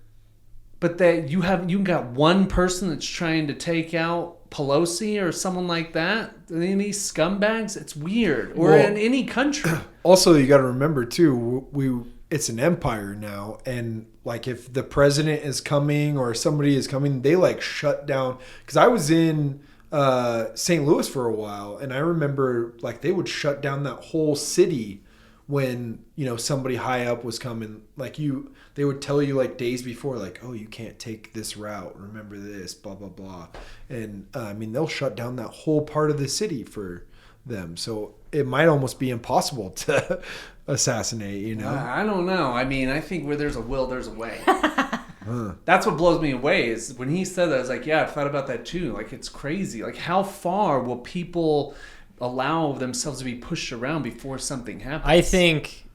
but that you got one person that's trying to take out Pelosi or someone like that. Any scumbags, it's weird. Or in any country. Also, you got to remember too, it's an empire now, and like if the president is coming or somebody is coming, they like shut down. Because I was in St. Louis for a while, and I remember like they would shut down that whole city when somebody high up was coming. Like they would tell you like days before, like, oh, you can't take this route, remember this, blah blah blah. And they'll shut down that whole part of the city for them, so it might almost be impossible to assassinate. I don't know. I think where there's a will, there's a way. That's what blows me away is when he said that, I was like, yeah, I've thought about that too. Like, it's crazy. Like, how far will people allow themselves to be pushed around before something happens? I think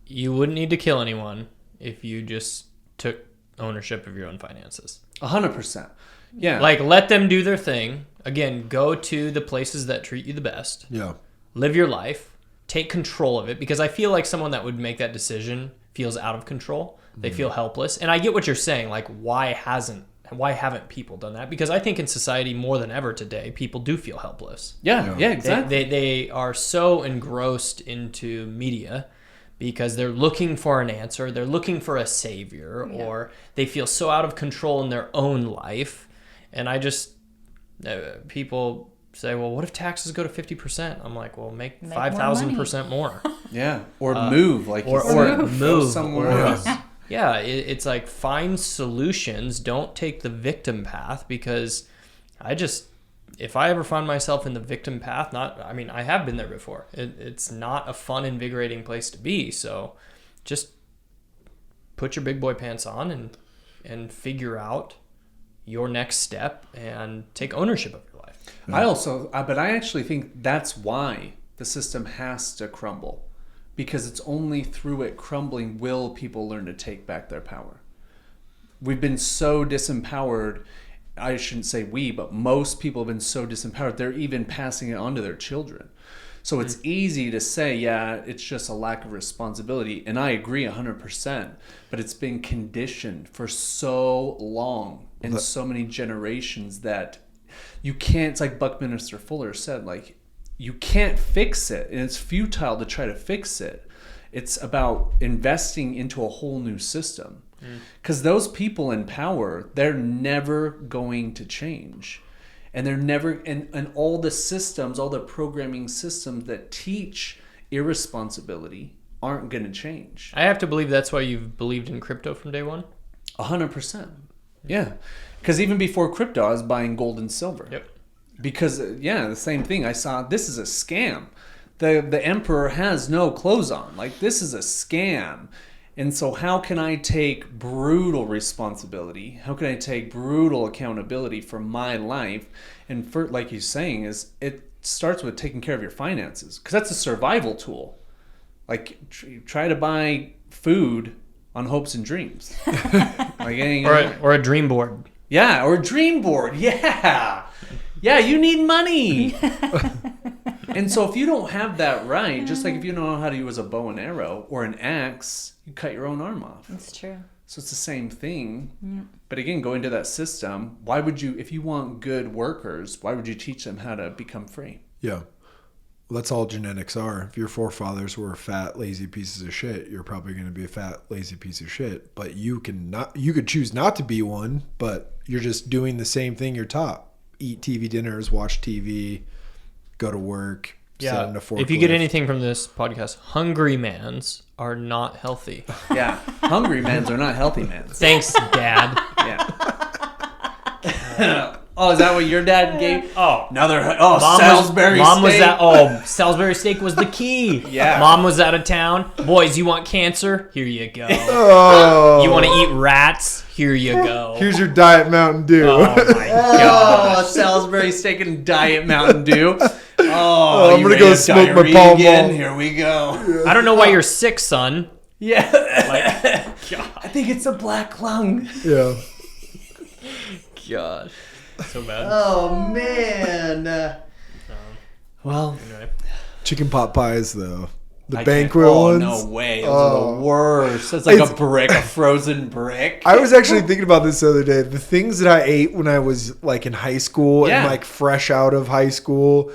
you wouldn't need to kill anyone if you just took ownership of your own finances. 100%. Yeah. Like, let them do their thing. Again, go to the places that treat you the best. Yeah. Live your life. Take control of it. Because I feel like someone that would make that decision feels out of control. They feel helpless. And I get what you're saying. Like, why haven't people done that? Because I think in society more than ever today, people do feel helpless. Yeah, exactly. They are so engrossed into media because they're looking for an answer. They're looking for a savior, or they feel so out of control in their own life. And people say, well, what if taxes go to 50%? I'm like, well, make 5,000% more. Yeah. Or move, like or move somewhere else. Yeah, it's like find solutions. Don't take the victim path, because if I ever find myself in the victim path, I have been there before. It's not a fun, invigorating place to be. So just put your big boy pants on and figure out your next step and take ownership of your life. But I actually think that's why the system has to crumble. Because it's only through it crumbling will people learn to take back their power. We've been so disempowered. I shouldn't say we, but most people have been so disempowered, they're even passing it on to their children. So it's easy to say, yeah, it's just a lack of responsibility. And I agree 100%. But it's been conditioned for so long and so many generations that you can't, it's like Buckminster Fuller said, like, you can't fix it, and it's futile to try to fix it. It's about investing into a whole new system. Because those people in power, they're never going to change. And they're never, and all the systems, all the programming systems that teach irresponsibility aren't going to change. I have to believe that's why you've believed in crypto from day one. 100%. Yeah. Because even before crypto, I was buying gold and silver. Yep. Because, the same thing. I saw, this is a scam. The emperor has no clothes on. Like, this is a scam. And so how can I take brutal responsibility? How can I take brutal accountability for my life? And for, like he's saying, is it starts with taking care of your finances. Because that's a survival tool. Like, try to buy food on hopes and dreams. Or a dream board. Yeah, or a dream board. Yeah. Yeah, you need money. And so if you don't have that right, just like if you don't know how to use a bow and arrow or an axe, you cut your own arm off. That's true. So it's the same thing. Yeah. But again, going to that system, why would you, if you want good workers, why would you teach them how to become free? Yeah. Well, that's all genetics are. If your forefathers were fat, lazy pieces of shit, you're probably going to be a fat, lazy piece of shit. But you could choose not to be one, but you're just doing the same thing you're taught. Eat TV dinners, watch TV, go to work, sit in a forklift. If you get anything from this podcast, hungry mans are not healthy. Yeah, hungry mans are not healthy mans. Thanks, Dad. Yeah. Oh, is that what your dad gave? Oh, Salisbury steak. Mom was Salisbury steak was the key. Yeah. Mom was out of town. Boys, you want cancer? Here you go. Oh. You want to eat rats? Here you go. Here's your Diet Mountain Dew. Oh my god. Salisbury steak and Diet Mountain Dew. Oh, I'm you gonna ready go to smoke my diarrhea Pall again? Mall. Here we go. I don't know why you're sick, son. Yeah. Like, I think it's a black lung. Yeah. gosh, so bad. Oh, man. Well, Anyway. Chicken pot pies, though. The I banquet can't- ones. no way. Those are the worst. It's like It's- a brick, a frozen brick. I was actually thinking about this the other day. The things that I ate when I was like in high school Yeah. and like fresh out of high school,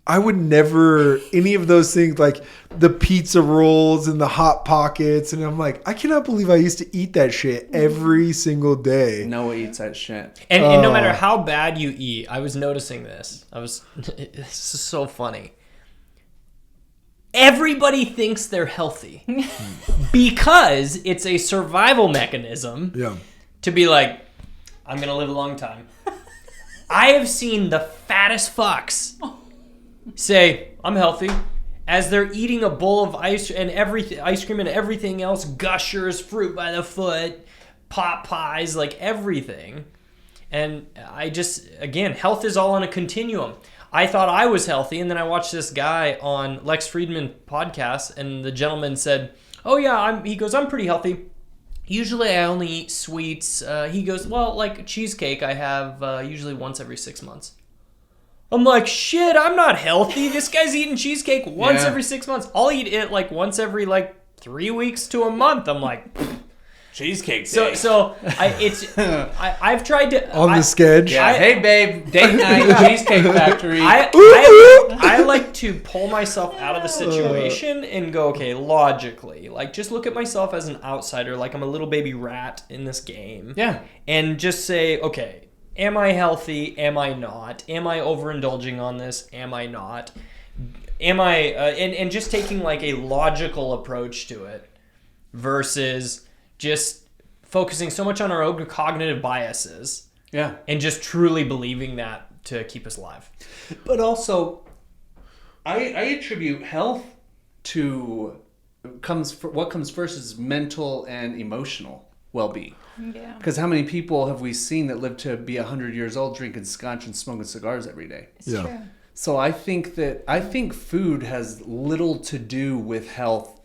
I would never any of those things, like the pizza rolls and the hot pockets, and I'm like, I cannot believe I used to eat that shit every single day. Noah eats that shit. And no matter how bad you eat, I was noticing this. This is so funny. Everybody thinks they're healthy because it's a survival mechanism Yeah. to be like, I'm going to live a long time. I have seen the fattest fucks say, I'm healthy, as they're eating a bowl of ice cream and everything else, Gushers, fruit by the foot, pot pies, like everything. And I just, again, health is all on a continuum. I thought I was healthy, and then I watched this guy on Lex Friedman podcast, and the gentleman said, oh yeah, I'm pretty healthy. Usually I only eat sweets. He goes, well, like cheesecake I have usually once every 6 months. I'm like, shit, I'm not healthy. This guy's eating cheesecake once Yeah. every 6 months. I'll eat it like once every 3 weeks to a month. I'm like, Cheesecake day. I've tried to On the sketch. Yeah. Hey, babe. Date night. Cheesecake Factory. I like to pull myself out of the situation and go, okay, logically, like just look at myself as an outsider, like I'm a little baby rat in this game. Yeah. And just say, okay, am I healthy? Am I not? Am I overindulging on this? Am I not? Am I, and just taking like a logical approach to it versus just focusing so much on our own cognitive biases. Yeah. And just truly believing that to keep us alive. But also, I attribute health to what comes first is mental and emotional well-being. Yeah. Because how many people have we seen that live to be 100 years old drinking scotch and smoking cigars every day? It's Yeah. true. So I think food has little to do with health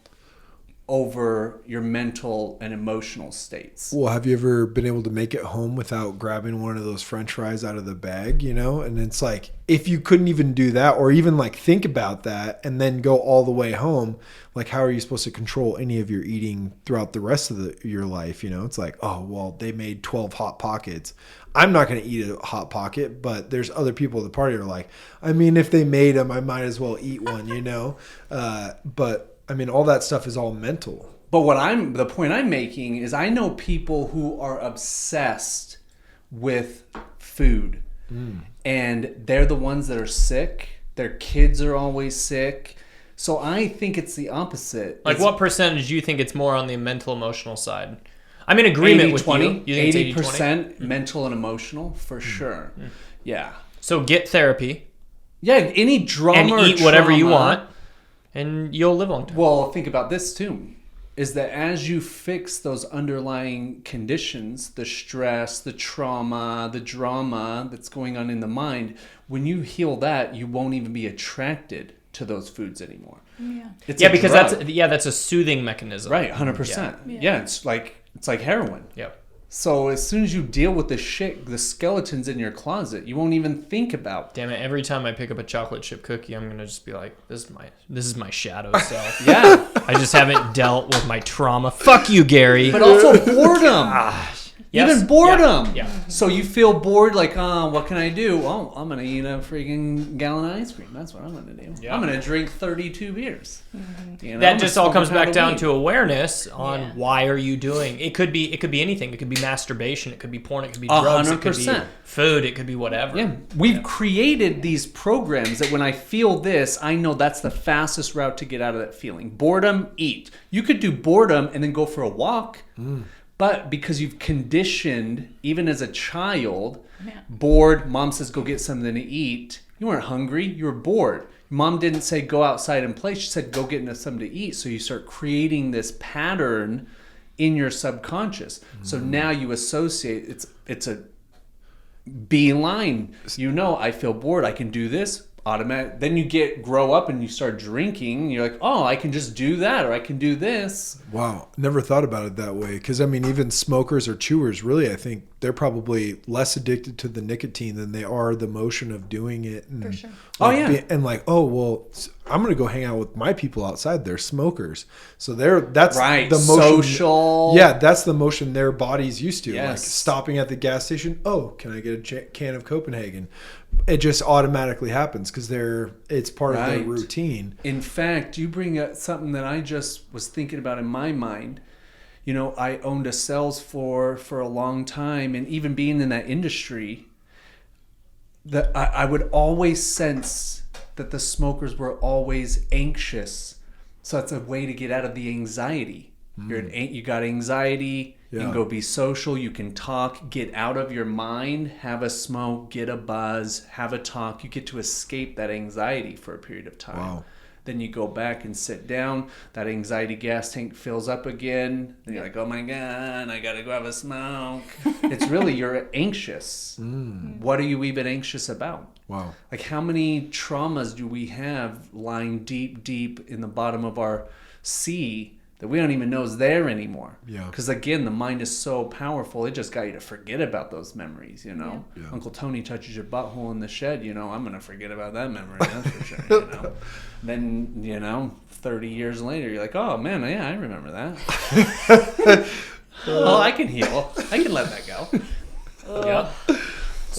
over your mental and emotional states. Well, have you ever been able to make it home without grabbing one of those French fries out of the bag, you know? And it's like, if you couldn't even do that or even like think about that and then go all the way home, like how are you supposed to control any of your eating throughout the rest of your life? You know, it's like, oh, well, they made 12 Hot Pockets. I'm not going to eat a Hot Pocket, but there's other people at the party who are like, I mean, if they made them, I might as well eat one, you know? But I mean, all that stuff is all mental. But the point I'm making is I know people who are obsessed with food. And they're the ones that are sick. Their kids are always sick. So I think it's the opposite. Like, It's what percentage do you think it's more on the mental, emotional side? I'm in agreement with 80-20. you. You think 80% mental and emotional, for sure. Yeah. So get therapy Yeah, any drama and or eat whatever you trauma- want, and you'll live a long time. Well, think about this too, is that as you fix those underlying conditions, the stress, the trauma, the drama that's going on in the mind, when you heal that, you won't even be attracted to those foods anymore. Yeah. It's Yeah, a because drug. that's a soothing mechanism. right, 100%. Yeah, it's like heroin. Yeah. So as soon as you deal with the skeletons in your closet, you won't even think about. Damn it! Every time I pick up a chocolate chip cookie, I'm gonna just be like, "This is my shadow self." Yeah, I just haven't dealt with my trauma. Fuck you, Gary. but also boredom. Yes. Even boredom. Yeah. So you feel bored, like, oh, what can I do? Well, I'm going to eat a freaking gallon of ice cream. That's what I'm going to do. Yeah. I'm going to drink 32 beers. You know, That I'm just gonna all comes smoke a back pound down of to awareness on Yeah. why are you doing. It could be anything. It could be masturbation. It could be porn. It could be drugs. It could be 100%. food. It could be whatever. weed. Yeah, we've created these programs that when I feel this, I know that's the fastest route to get out of that feeling. Boredom, eat. You could do boredom and then go for a walk. But because you've conditioned, even as a child, bored, mom says, go get something to eat. You weren't hungry, you were bored. Mom didn't say, go outside and play. She said, go get something to eat. So you start creating this pattern in your subconscious. So now you associate, it's a beeline. You know, I feel bored, I can do this. automatic. Then you grow up and you start drinking. And you're like, oh, I can just do that, or I can do this. Wow. Never thought about it that way. Because, I mean, even smokers or chewers, really, I think they're probably less addicted to the nicotine than they are the motion of doing it. And For sure. and like, oh, well, I'm going to go hang out with my people outside. They're smokers. So that's Right. the motion. Social. Yeah, that's the motion their body's used to. Yes. Like stopping at the gas station. Oh, can I get a can of Copenhagen? It just automatically happens because it's part of their routine. In fact, you bring up something that I just was thinking about in my mind. You know, I owned a sales floor for a long time, and even being in that industry, that I would always sense that the smokers were always anxious. So that's a way to get out of the anxiety. You got anxiety. You can go be social. You can talk. Get out of your mind. Have a smoke. Get a buzz. Have a talk. You get to escape that anxiety for a period of time. Wow. Then you go back and sit down. That anxiety gas tank fills up again. Then you're like, oh my God, I got to go have a smoke. It's really, you're anxious. What are you even anxious about? Wow. Like, how many traumas do we have lying deep, deep in the bottom of our sea that we don't even know is there anymore? Yeah. Because, again, the mind is so powerful. It just got you to forget about those memories, you know? Yeah. Uncle Tony touches your butthole in the shed, you know, I'm going to forget about that memory, that's for sure, you know? Then, you know, 30 years later, you're like, oh, man, yeah, I remember that. Well, I can heal. I can let that go. Yeah.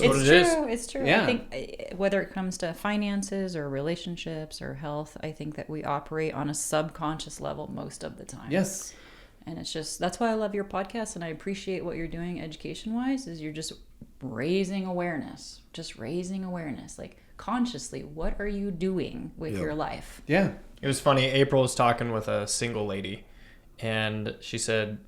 It's true. Yeah. I think whether it comes to finances or relationships or health, I think that we operate on a subconscious level most of the time. Yes. And it's just, that's why I love your podcast, and I appreciate what you're doing education-wise, is you're just raising awareness. Like, consciously, what are you doing with your life? Yeah. It was funny. April was talking with a single lady, and she said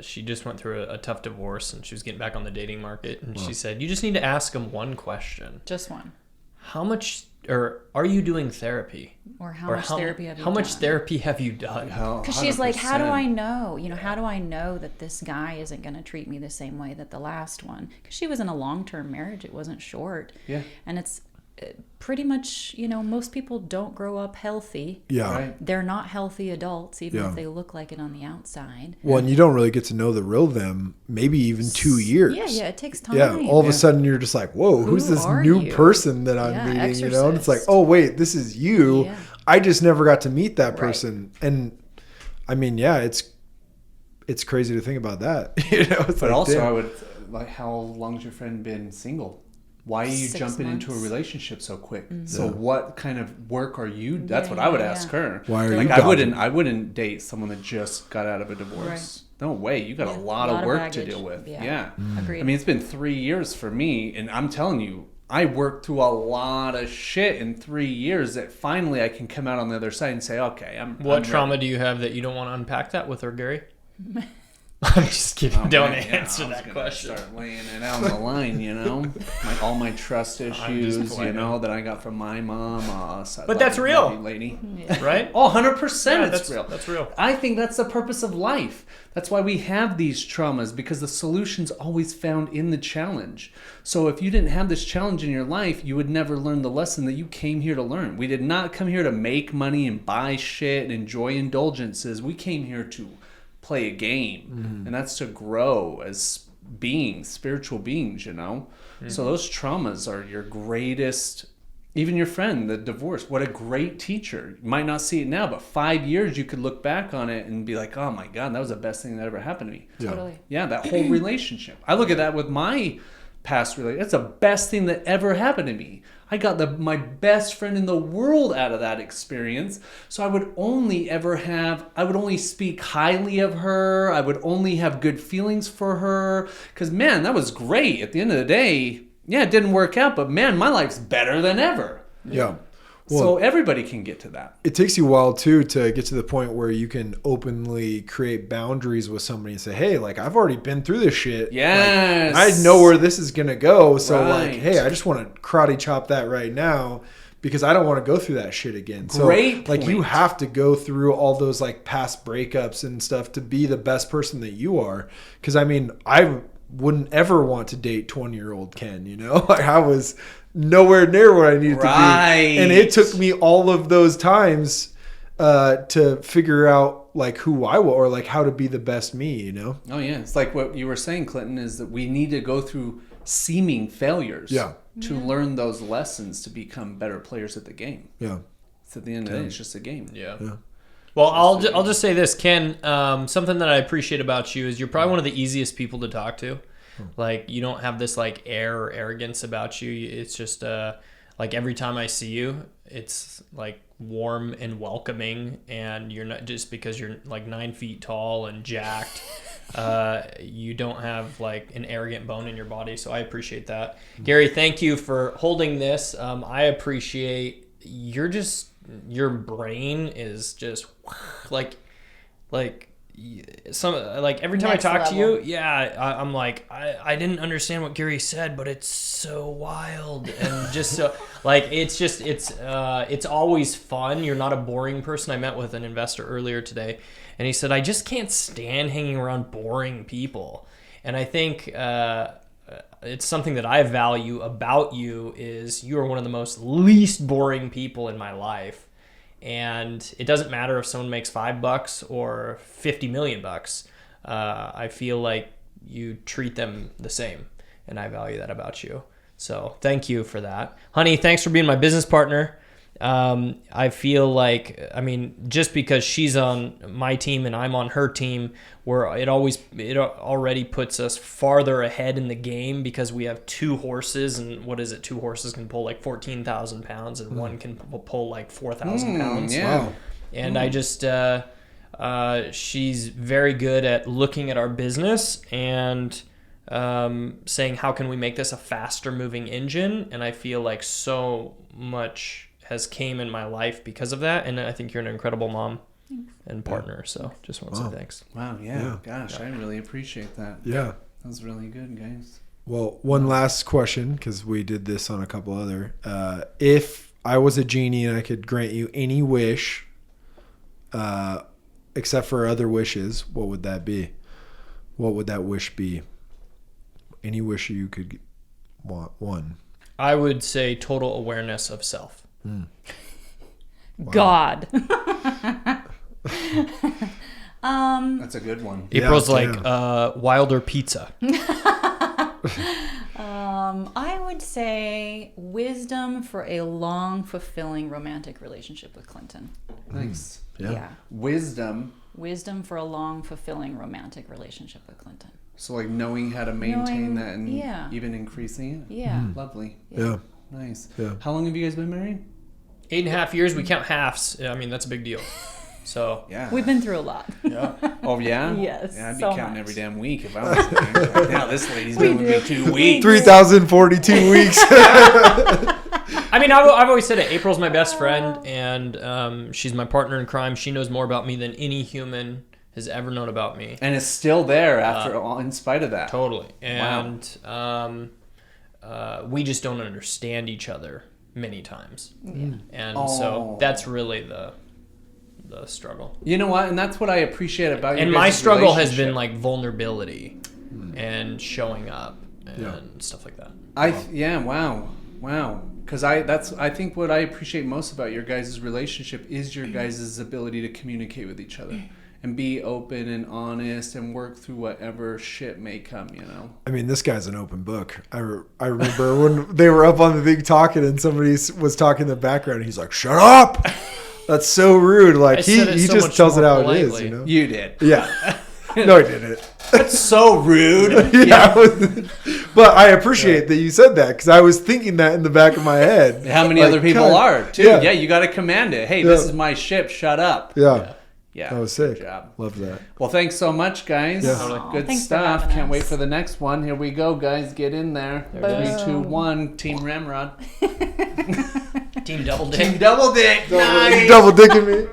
she just went through a tough divorce, and she was getting back on the dating market. And she said, you just need to ask them one question. Just one. How much, or are you doing therapy? Or how much therapy have you done? How much done? therapy have you done? Because she's like, how do I know? You know, how do I know that this guy isn't going to treat me the same way that the last one? Because she was in a long-term marriage. It wasn't short. Yeah. And it's pretty much, you know, most people don't grow up healthy. Yeah. Right. They're not healthy adults, even if they look like it on the outside. Well, and you don't really get to know the real them, maybe even 2 years. Yeah, it takes time. Yeah, all of a sudden you're just like, whoa, who's this are new you? person that I'm meeting? You know, and it's like, Exorcist. oh wait, this is you. Yeah. I just never got to meet that Right. person. And I mean, yeah, it's crazy to think about that. You know, it's But like, also, damn. I would, like, how long's your friend been single? Why are you 6 jumping into a months. relationship so quick? Mm-hmm. So what kind of work are you? That's what I would ask her. Why are like, you I wouldn't date someone that just got out of a divorce. No way. You got a lot of work to baggage. deal with. Yeah. Yeah. Agreed. I mean, it's been 3 years for me, and I'm telling you, I worked through a lot of shit in 3 years that finally I can come out on the other side and say, okay, What I'm trauma ready. do you have that you don't want to unpack that with her, Gary? I'm just kidding. Oh, don't man, yeah, answer I was that gonna question. Start laying it out on the line, you know, all my trust issues, playing. you know, that I got from my mom. But that's real. lady. Right? Oh, 100%, Yeah, it's real. That's real. I think that's the purpose of life. That's why we have these traumas, because the solution's always found in the challenge. So if you didn't have this challenge in your life, you would never learn the lesson that you came here to learn. We did not come here to make money and buy shit and enjoy indulgences. We came here to play a game, and that's to grow as beings, spiritual beings, you know. So those traumas are your greatest. Even your friend, the divorce, what a great teacher. You might not see it now, but 5 years you could look back on it and be like, oh my God, that was the best thing that ever happened to me. Totally. Yeah, that whole relationship. I look at that with my past relationship. That's the best thing that ever happened to me. I got my best friend in the world out of that experience. So I would only speak highly of her. I would only have good feelings for her. Because, man, that was great. At the end of the day, yeah, it didn't work out, but man, my life's better than ever. Yeah. So everybody can get to that. It takes you a while too to get to the point where you can openly create boundaries with somebody and say, hey, like, I've already been through this shit. Yes. Like, I know where this is going to go. So Right. like, hey, I just want to karate chop that right now because I don't want to go through that shit again. So Great like, you point. have to go through all those like past breakups and stuff to be the best person that you are. Cause I mean, I wouldn't ever want to date 20-year-old Ken, you know. Like, I was nowhere near where I needed Right. to be. And it took me all of those times to figure out like who I was or like how to be the best me, you know? Oh yeah, it's like what you were saying, Clinton, is that we need to go through seeming failures to learn those lessons to become better players at the game. Yeah. So at the end of the day, it's just a game. Yeah. Well, I'll just say this, Ken. Something that I appreciate about you is you're probably one of the easiest people to talk to. Like, you don't have this like air or arrogance about you. It's just like every time I see you, it's like warm and welcoming, and you're not just because you're like 9 feet tall and jacked. You don't have like an arrogant bone in your body, so I appreciate that. Gary, thank you for holding this. I appreciate your brain is just like some like every time Next I talk to level. you, I'm like I didn't understand what Gary said, but it's so wild and just so like it's always fun. You're not a boring person. I met with an investor earlier today, and he said I just can't stand hanging around boring people, and I think it's something that I value about you is you are one of the most least boring people in my life. And it doesn't matter if someone makes $5 or $50 million. I feel like you treat them the same, and I value that about you. So thank you for that, honey. Thanks for being my business partner. I feel like, I mean, just because she's on my team and I'm on her team, it already puts us farther ahead in the game because we have 2 horses, and what is it? 2 horses can pull like 14,000 pounds, and one can pull like 4,000 pounds. Yeah. Wow. And I just, she's very good at looking at our business and saying, how can we make this a faster moving engine? And I feel like so much has came in my life because of that, and I think you're an incredible mom and partner, so just want to say thanks. Wow, yeah. Gosh, I really appreciate that. Yeah. That was really good, guys. Well, one last question, because we did this on a couple other. If I was a genie and I could grant you any wish, except for other wishes, what would that be? What would that wish be? Any wish you could want. One. I would say total awareness of self. Wow. God. That's a good one. April's like damn. Wilder Pizza. I would say wisdom for a long, fulfilling romantic relationship with Clinton. Nice. Yeah. Wisdom. Wisdom for a long, fulfilling romantic relationship with Clinton. So like knowing how to maintain Knowing- that and yeah. even increasing it. Yeah. Lovely. Yeah. Nice. Yeah. How long have you guys been married? 8.5 years. We count halves. I mean, that's a big deal. So Yeah. We've been through a lot. Oh yeah. Yes, Yeah, I'd be so counting much. every damn week if I was. Right now this lady's been with me 2 weeks. 3,042 weeks. I mean, I've always said it. April's my best friend, and she's my partner in crime. She knows more about me than any human has ever known about me. And it's still there after all, in spite of that. Totally. And we just don't understand each other many times. And so that's really the struggle. You know what? And that's what I appreciate about you. And my guys' struggle has been relationship. like vulnerability and showing up and stuff like that. Wow. Because I think what I appreciate most about your guys' relationship is your guys' ability to communicate with each other and be open and honest and work through whatever shit may come, you know? I mean, this guy's an open book. I remember when they were up on the thing talking and somebody was talking in the background and he's like, shut up! That's so rude. Like, he so just much tells it more how it politely. is, you know? You did. Yeah. No, I didn't. That's so rude. Yeah. But I appreciate that you said that because I was thinking that in the back of my head. How many Like, other people God, are, too? yeah. Yeah, you got to command it. Hey, this is my ship. Shut up. Yeah. Yeah. That was good sick. job. Love that. Well, thanks so much, guys. Yeah. Good Thanks for stuff. having Can't wait us. for the next one. Here we go, guys. Get in there. 3, 2, 1. Team Ramrod. Team Double Dick. Team Double Dick. Double dicking me.